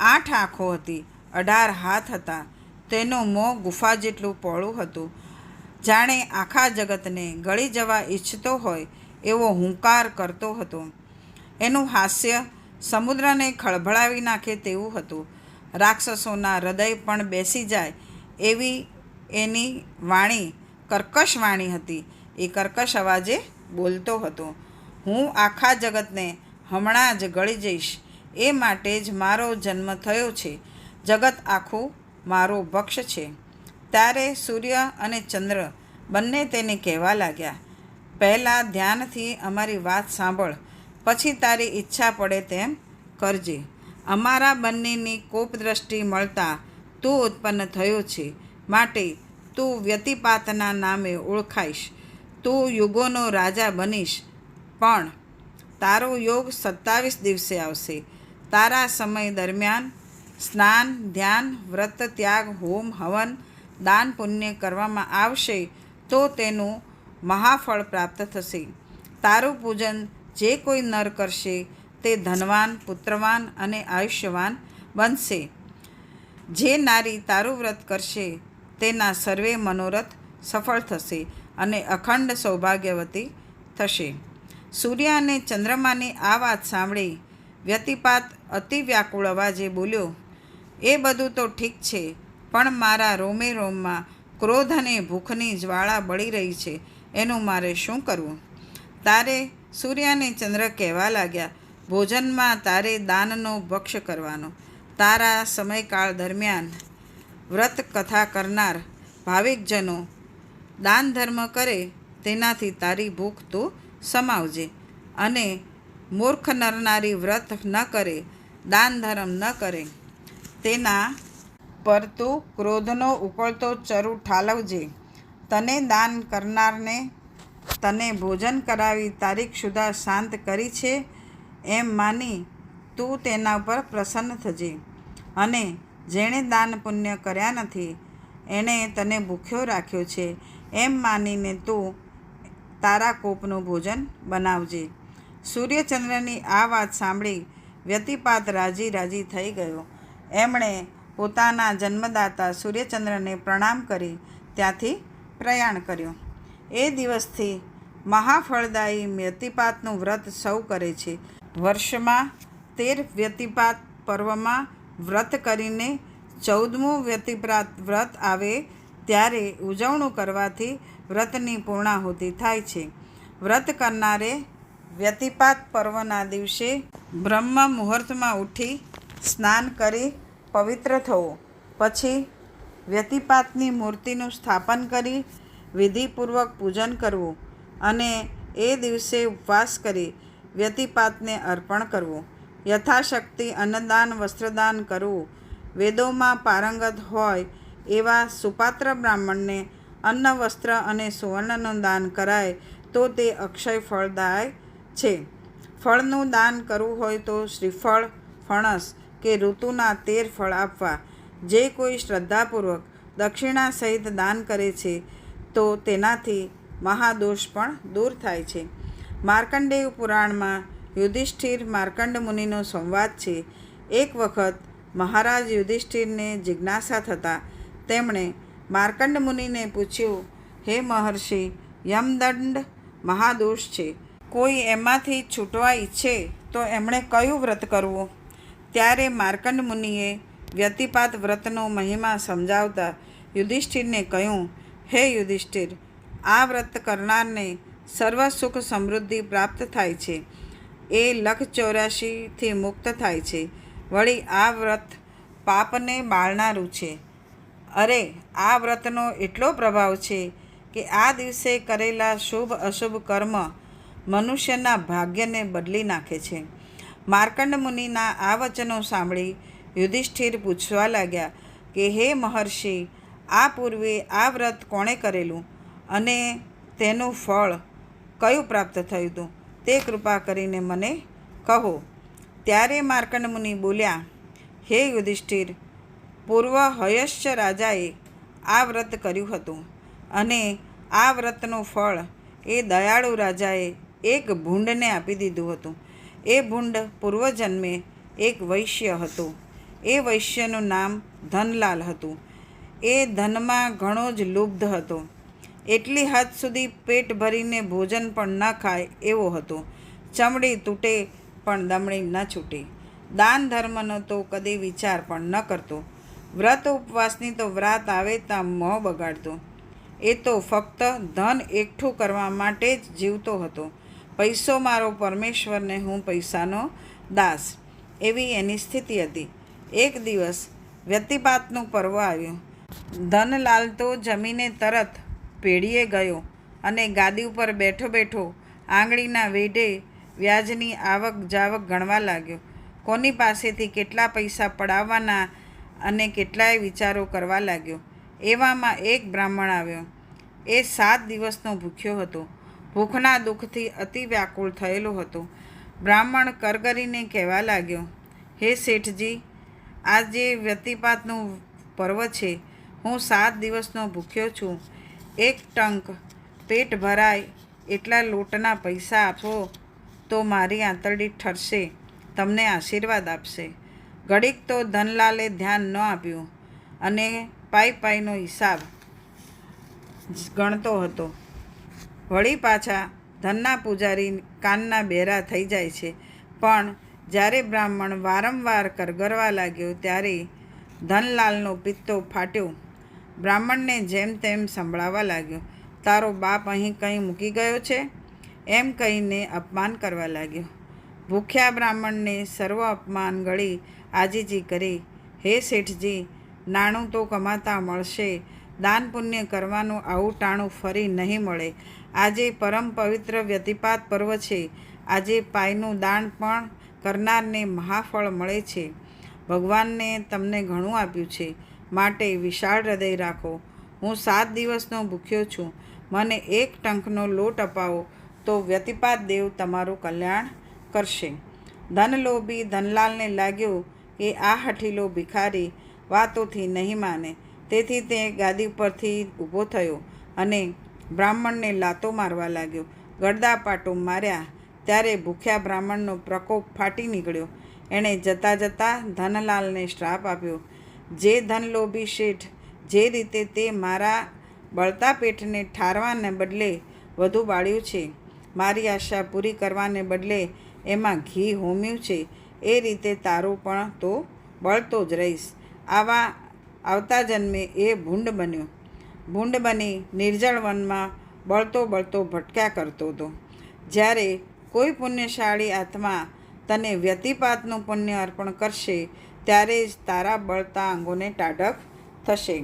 Speaker 1: 8 આંખો હતી, 18 હાથ હતા. તેનું મોં ગુફા જેટલું પહોળું હતું. જાણે આખા જગતને ગળી જવા ઈચ્છતો હોય એવો હુંકાર કરતો હતો. એનું હાસ્ય સમુદ્રને ખળભળાવી નાખે તેવું હતું. રાક્ષસોના હૃદય પણ બેસી જાય એવી એની વાણી કર્કશ વાણી હતી. એ કર્કશ અવાજે બોલતો હતો, હું આખા જગતને હમણાં જ ગળી જઈશ, એ માટે જ મારો જન્મ થયો છે. જગત આખું મારો ભક્ષ છે. ત્યારે સૂર્ય અને ચંદ્ર બંને તેને કહેવા લાગ્યા, પહેલાં ધ્યાનથી અમારી વાત સાંભળ, પછી તારી ઈચ્છા પડે તેમ કરજે. અમારા બંનેની કોપ દ્રષ્ટિ મળતા તું ઉત્પન્ન થયો છે, માટે તું વ્યતિપાતના નામે ઓળખાઈશ. તું યુગોનો રાજા બનીશ, પણ તારો યોગ 27 દિવસે આવશે. તારા સમય દરમિયાન સ્નાન, ધ્યાન, વ્રત, ત્યાગ, હોમ, હવન, દાન, પુણ્ય કરવામાં આવશે તો તેનું મહાફળ પ્રાપ્ત થશે. તારું પૂજન જે કોઈ નર કરશે તે ધનવાન, પુત્રવાન અને આયુષ્યવાન બનશે. જે નારી તારું વ્રત કરશે તેના સર્વે મનોરથ સફળ થશે અને અખંડ સૌભાગ્યવતી થશે. સૂર્ય અને ચંદ્રમાની આ વાત સાંભળી વ્યતિપાત અતિ વ્યાકુળ અવાજે બોલ્યો, એ બધું તો ઠીક છે, પણ મારા રોમે રોમમાં ક્રોધ અને ભૂખની જ્વાળા બળી રહી છે, એનું મારે શું કરવું? તારે સૂર્ય અને ચંદ્ર કહેવા લાગ્યા, ભોજનમાં તારે દાનનો ભક્ષ કરવાનો. તારા સમયકાળ દરમિયાન વ્રત કથા કરનાર ભાવિકજનો દાન ધર્મ કરે તેનાથી તારી ભૂખ તું સમાવજે. અને મૂર્ખ નરનારી વ્રત ન કરે, દાન ધર્મ ન કરે, તેના પર તું ક્રોધનો ઉકળતો ચરુ ઠાલવજે. તને દાન કરનારને તને ભોજન કરાવી તારી ક્ષુધા શાંત કરી છે એમ માની તું તેના પર પ્રસન્ન થજે. અને જેણે દાન પુણ્ય કર્યા નથી એણે તને ભૂખ્યો રાખ્યો છે એમ માનીને તું તારા કોપનું ભોજન બનાવજે. સૂર્યચંદ્રની આ વાત સાંભળી વ્યતિપાત રાજી રાજી થઈ ગયો. એમણે પોતાના જન્મદાતા સૂર્યચંદ્રને પ્રણામ કરી ત્યાંથી પ્રયાણ કર્યું. એ દિવસથી મહાફળદાયી વ્યતિપાતનું વ્રત સૌ કરે છે. વર્ષમાં 13 વ્યતિપાત પર્વમાં વ્રત કરીને 14મું વ્યતિપાત વ્રત આવે ત્યારે ઉજવણું કરવાથી વ્રતની પૂર્ણાહુતિ થાય છે. વ્રત કરનારે વ્યતિપાત પર્વના દિવસે બ્રહ્મ મુહૂર્તમાં ઉઠી સ્નાન કરી પવિત્ર થવું, પછી વ્યતિપાતની મૂર્તિનું સ્થાપન કરી વિધિપૂર્વક પૂજન કરવું અને એ દિવસે ઉપવાસ કરી વ્યતિપાતને અર્પણ કરવું. યથાશક્તિ અન્નદાન, વસ્ત્રદાન કરવું. વેદોમાં પારંગત હોય એવા સુપાત્ર બ્રાહ્મણને અન્ન, વસ્ત્ર અને સુવર્ણનું દાન કરાય તો તે અક્ષય ફળદાય છે. ફળનું દાન કરવું હોય તો શ્રીફળ, ફણસ કે ઋતુના 13 ફળ આપવા. જે કોઈ શ્રદ્ધાપૂર્વક દક્ષિણા સહિત દાન કરે છે તો તેનાથી મહાદોષ પણ દૂર થાય છે. માર્કંડેય પુરાણમાં યુધિષ્ઠિર માર્કંડ મુનિનો સંવાદ છે. એક વખત મહારાજ યુધિષ્ઠિરને જિજ્ઞાસા થતાં તેમણે માર્કંડ મુનિને પૂછ્યું, હે મહર્ષિ, યમદંડ મહાદોષ છે. કોઈ એમાંથી છૂટવા ઈચ્છે તો એમણે કયું વ્રત કરવું? ત્યારે માર્કંડ મુનિએ વ્યતિપાત વ્રતનો મહિમા સમજાવતા યુધિષ્ઠિરને કહ્યું, હે યુધિષ્ઠિર, આ વ્રત કરનારને સર્વ સુખ સમૃદ્ધિ પ્રાપ્ત થાય છે. એ લખ 84થી મુક્ત થાય છે. વળી આ વ્રત પાપને બાળનારું છે. અરે, આ વ્રતનો એટલો પ્રભાવ છે કે આ દિવસે કરેલા શુભ અશુભ કર્મ મનુષ્યના ભાગ્યને બદલી નાખે છે. માર્કંડ મુનિના આ વચનો સાંભળી યુધિષ્ઠિર પૂછવા લાગ્યા કે હે મહર્ષિ, આ પૂર્વે આ વ્રત કોણે કરેલું અને તેનું ફળ કયું પ્રાપ્ત થયું હતું તે કૃપા કરીને મને કહો. ત્યારે માર્કંડ મુનિ બોલ્યા, હે યુધિષ્ઠિર, પૂર્વ હયશ્ચ રાજાએ આ વ્રત કર્યું હતું અને આ વ્રતનું ફળ એ દયાળુ રાજાએ એક ભૂંડને આપી દીધું હતું. એ ભૂંડ પૂર્વજન્મે એક વૈશ્ય હતો. એ વૈશ્યનું નામ ધનલાલ હતું. એ ધનમાં ઘણો જ લુબ્ધ હતો. એટલી હદ સુધી પેટ ભરીને ભોજન પણ ન ખાય એવો હતો. ચમડી તૂટે પણ દમડી ન છૂટે. દાન ધર્મનો તો કદી વિચાર પણ ન કરતો. વ્રત ઉપવાસની તો વ્રાત આવે ત્યાં મોં બગાડતો. એ તો ફક્ત ધન એકઠું કરવા માટે જ જીવતો હતો. પૈસો મારો પરમેશ્વર ને હું પૈસાનો દાસ, એવી એની સ્થિતિ હતી. એક દિવસ વ્યતિપાતનું પર્વ આવ્યું. ધનલાલ તો જમીને તરત પેઢીએ ગયો અને ગાદી ઉપર બેઠો બેઠો આંગળીના વેઢે વ્યાજની આવક જાવક ગણવા લાગ્યો. કોની પાસેથી કેટલા પૈસા પડાવવાના અને કેટલાય વિચારો કરવા લાગ્યો. એવામાં એક બ્રાહ્મણ આવ્યો. એ 7 દિવસનો ભૂખ્યો હતો. ભૂખના દુઃખથી અતિ વ્યાકુળ થયેલો હતો. બ્રાહ્મણ કરગરીને કહેવા લાગ્યો, હે શેઠજી, આજે વ્યતિપાતનું પર્વ છે. હું 7 દિવસનો ભૂખ્યો છું. એક ટંક પેટ ભરાય એટલા લોટના પૈસા આપો તો મારી આંતરડી ઠરશે. તમને આશીર્વાદ આપશે. ઘડીક તો ધનલાલે ધ્યાન ન આપ્યું અને પાઈનો હિસાબ ગણતો હતો. વળી પાછા ધનના પૂજારી કાનના બહેરા થઈ જાય છે. પણ જ્યારે બ્રાહ્મણ વારંવાર કરગરવા લાગ્યો ત્યારે ધનલાલનો પિત્તો ફાટ્યો. બ્રાહ્મણને જેમ તેમ સંભળાવા લાગ્યો. તારો બાપ અહીં કંઈ મૂકી ગયો છે એમ કહીને અપમાન કરવા લાગ્યો. ભૂખ્યા બ્રાહ્મણને સર્વ અપમાન ગળી આજીજી કરી. હે શેઠજી, નાણું તો કમાતા મળશે. દાન પુણ્ય કરવાનું આવું ટાણું ફરી નહીં મળે. આજે પરમ પવિત્ર વ્યતિપાત પર્વ છે. આજે પાયનું દાન પણ કરનારને મહાફળ મળે છે. ભગવાનને તમને ઘણું આપ્યું છે, માટે વિશાળ હૃદય રાખો. હું 7 દિવસનો ભૂખ્યો છું. મને એક ટંકનો લોટ અપાવો તો વ્યતિપાત દેવ તમારું કલ્યાણ કરશે. ધનલોભી ધનલાલને લાગ્યું કે આ હઠીલો ભિખારી વાતોથી નહીં માને. તેથી તે ગાદી પરથી ઊભો થયો અને બ્રાહ્મણને લાતો મારવા લાગ્યો. ગળદાપાટો માર્યા ત્યારે ભૂખ્યા બ્રાહ્મણનો પ્રકોપ ફાટી નીકળ્યો. એણે જતાં જતાં ધનલાલને શ્રાપ આપ્યો. જે ધનલોભી શેઠ જે રીતે તે મારા બળતા પેટને ઠારવાને બદલે વધુ બાળ્યું છે, મારી આશા પૂરી કરવાને બદલે એમાં ઘી હોમ્યું છે, એ રીતે તારું પણ તો બળતો જ રહીશ. આવતા જન્મે એ ભૂંડ બન્યો. ભૂંડ બની નિર્જળ વનમાં બળતો ભટક્યા કરતો હતો. જ્યારે કોઈ પુણ્યશાળી આત્મા તને વ્યતિપાતનું પુણ્ય અર્પણ કરશે ત્યારે જ તારા બળતા અંગોને ટાઢક થશે.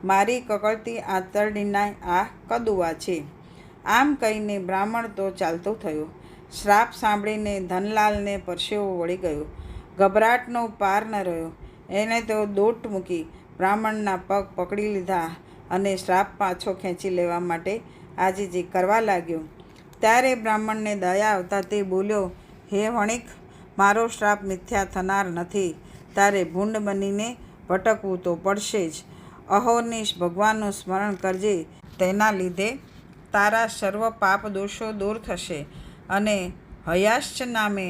Speaker 1: મારી કકળતી આંતરડીના આ કદુઆ છે. આમ કહીને બ્રાહ્મણ તો ચાલતો થયો. શ્રાપ સાંભળીને ધનલાલને પરસેવો વળી ગયો. ગભરાટનો પાર ન રહ્યો. એણે તો દોટ મૂકી બ્રાહ્મણના પગ પકડી લીધા અને શ્રાપ પાછો ખેંચી લેવા માટે આજીજી કરવા લાગ્યો. ત્યારે બ્રાહ્મણને દયા આવતા તે બોલ્યો, હે વણિક, મારો શ્રાપ મિથ્યા થનાર નથી. તારે ભૂંડ બનીને ભટકવું તો પડશે જ. અહોનિશ ભગવાનનું સ્મરણ કરજે. તેના લીધે તારા સર્વ પાપ દોષો દૂર થશે અને હયાશ્ચ નામે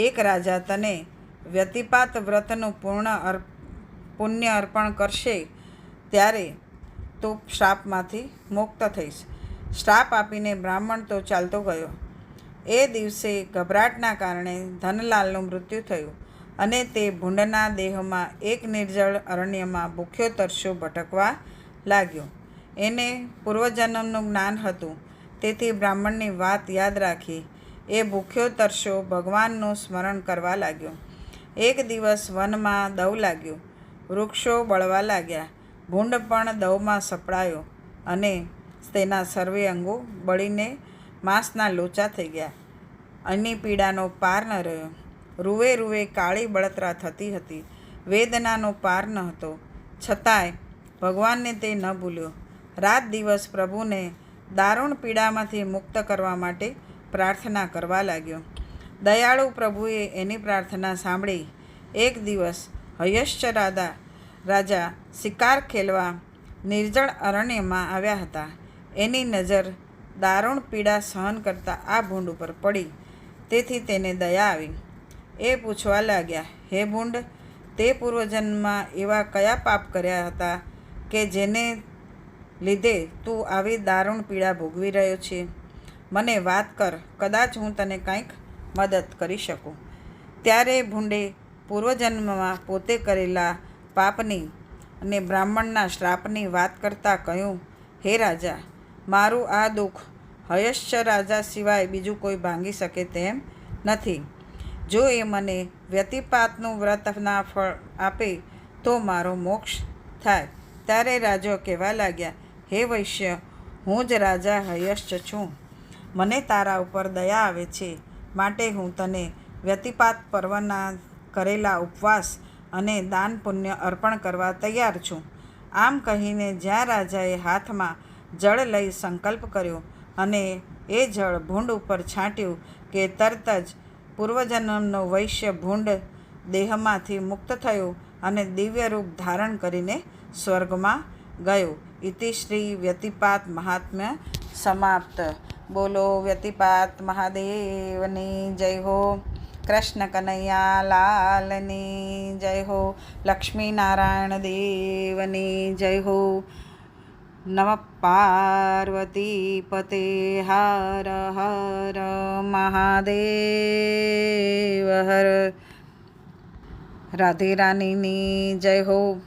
Speaker 1: એક રાજા તને વ્યતિપાત વ્રતનું પુણ્ય અર્પણ કરશે ત્યારે તું શ્રાપમાંથી મુક્ત થઈશ. શ્રાપ આપીને બ્રાહ્મણ તો ચાલતો ગયો. એ દિવસે ગભરાટના કારણે ધનલાલનું મૃત્યુ થયું અને તે ભૂંડના દેહમાં એક નિર્જળ અરણ્યમાં ભૂખ્યો તરસ્યો ભટકવા લાગ્યો. એને પૂર્વજન્મનું જ્ઞાન હતું, તેથી બ્રાહ્મણની વાત યાદ રાખી એ ભૂખ્યો તરસ્યો ભગવાનનું સ્મરણ કરવા લાગ્યો. એક દિવસ વનમાં દવ લાગ્યું. વૃક્ષો બળવા લાગ્યા. ભૂંડ પણ દવમાં સપડાયો અને તેના સર્વે અંગો બળીને માંસના લોચા થઈ ગયા. એની પીડાનો પાર ન રહ્યો. રૂવે રૂવે કાળી બળતરા થતી હતી. વેદનાનો પાર ન હતો. છતાંય ભગવાનને તે ન ભૂલ્યો. રાત દિવસ પ્રભુને દારૂણ પીડામાંથી મુક્ત કરવા માટે પ્રાર્થના કરવા લાગ્યો. દયાળુ પ્રભુએ એની પ્રાર્થના સાંભળી. એક દિવસ હયશ્ચ રાજા શિકાર ખેલવા નિર્જળ અરણ્યમાં આવ્યા હતા. એની નજર દારૂણ પીડા સહન કરતા આ ભૂંડ ઉપર પડી. તેથી તેને દયા આવી. એ પૂછવા લાગ્યા, હે ભૂંડ, તે પૂર્વજન્મમાં એવા કયા પાપ કર્યા હતા કે જેને લીધે તું આવી દારૂણ પીડા ભોગવી રહ્યો છે? મને વાત કર, કદાચ હું તને કંઈક મદદ કરી શકું. ત્યારે ભૂંડે પૂર્વજન્મમાં પોતે કરેલા પાપની અને બ્રાહ્મણના શ્રાપની વાત કરતાં કહ્યું, હે રાજા, મારું આ દુઃખ હયશ્ચ રાજા સિવાય બીજું કોઈ ભાંગી શકે તેમ નથી. જો એ મને વ્યતિપાતનું વ્રતના ફળ આપે તો મારો મોક્ષ થાય. ત્યારે રાજો કહેવા લાગ્યા, હે વૈશ્ય, હું જ રાજા હયશ્ચ છું. મને તારા ઉપર દયા આવે છે, માટે હું તને વ્યતિપાત પર્વના કરેલા ઉપવાસ અને દાન પુણ્ય અર્પણ કરવા તૈયાર છું. આમ કહીને જ્યાં રાજાએ હાથમાં જળ લઈ સંકલ્પ કર્યો અને એ જળ ભૂંડ ઉપર છાંટ્યું કે તરત જ પૂર્વજન્મનો વૈશ્ય ભૂંડ દેહમાંથી મુક્ત થયો અને દિવ્ય રૂપ ધારણ કરીને સ્વર્ગમાં ગયો. ઇતિ શ્રી વ્યતિપાત મહાત્મ્ય સમાપ્ત. બોલો વ્યતિપાત મહાદેવની જય હો. કૃષ્ણ કનૈયા લાલની જય હો. લક્ષ્મીનારાયણ દેવની જય હો. નમઃ પાર્વતી પતે. હર હર મહાદેવ હર. રાધે રાનીની જય હો.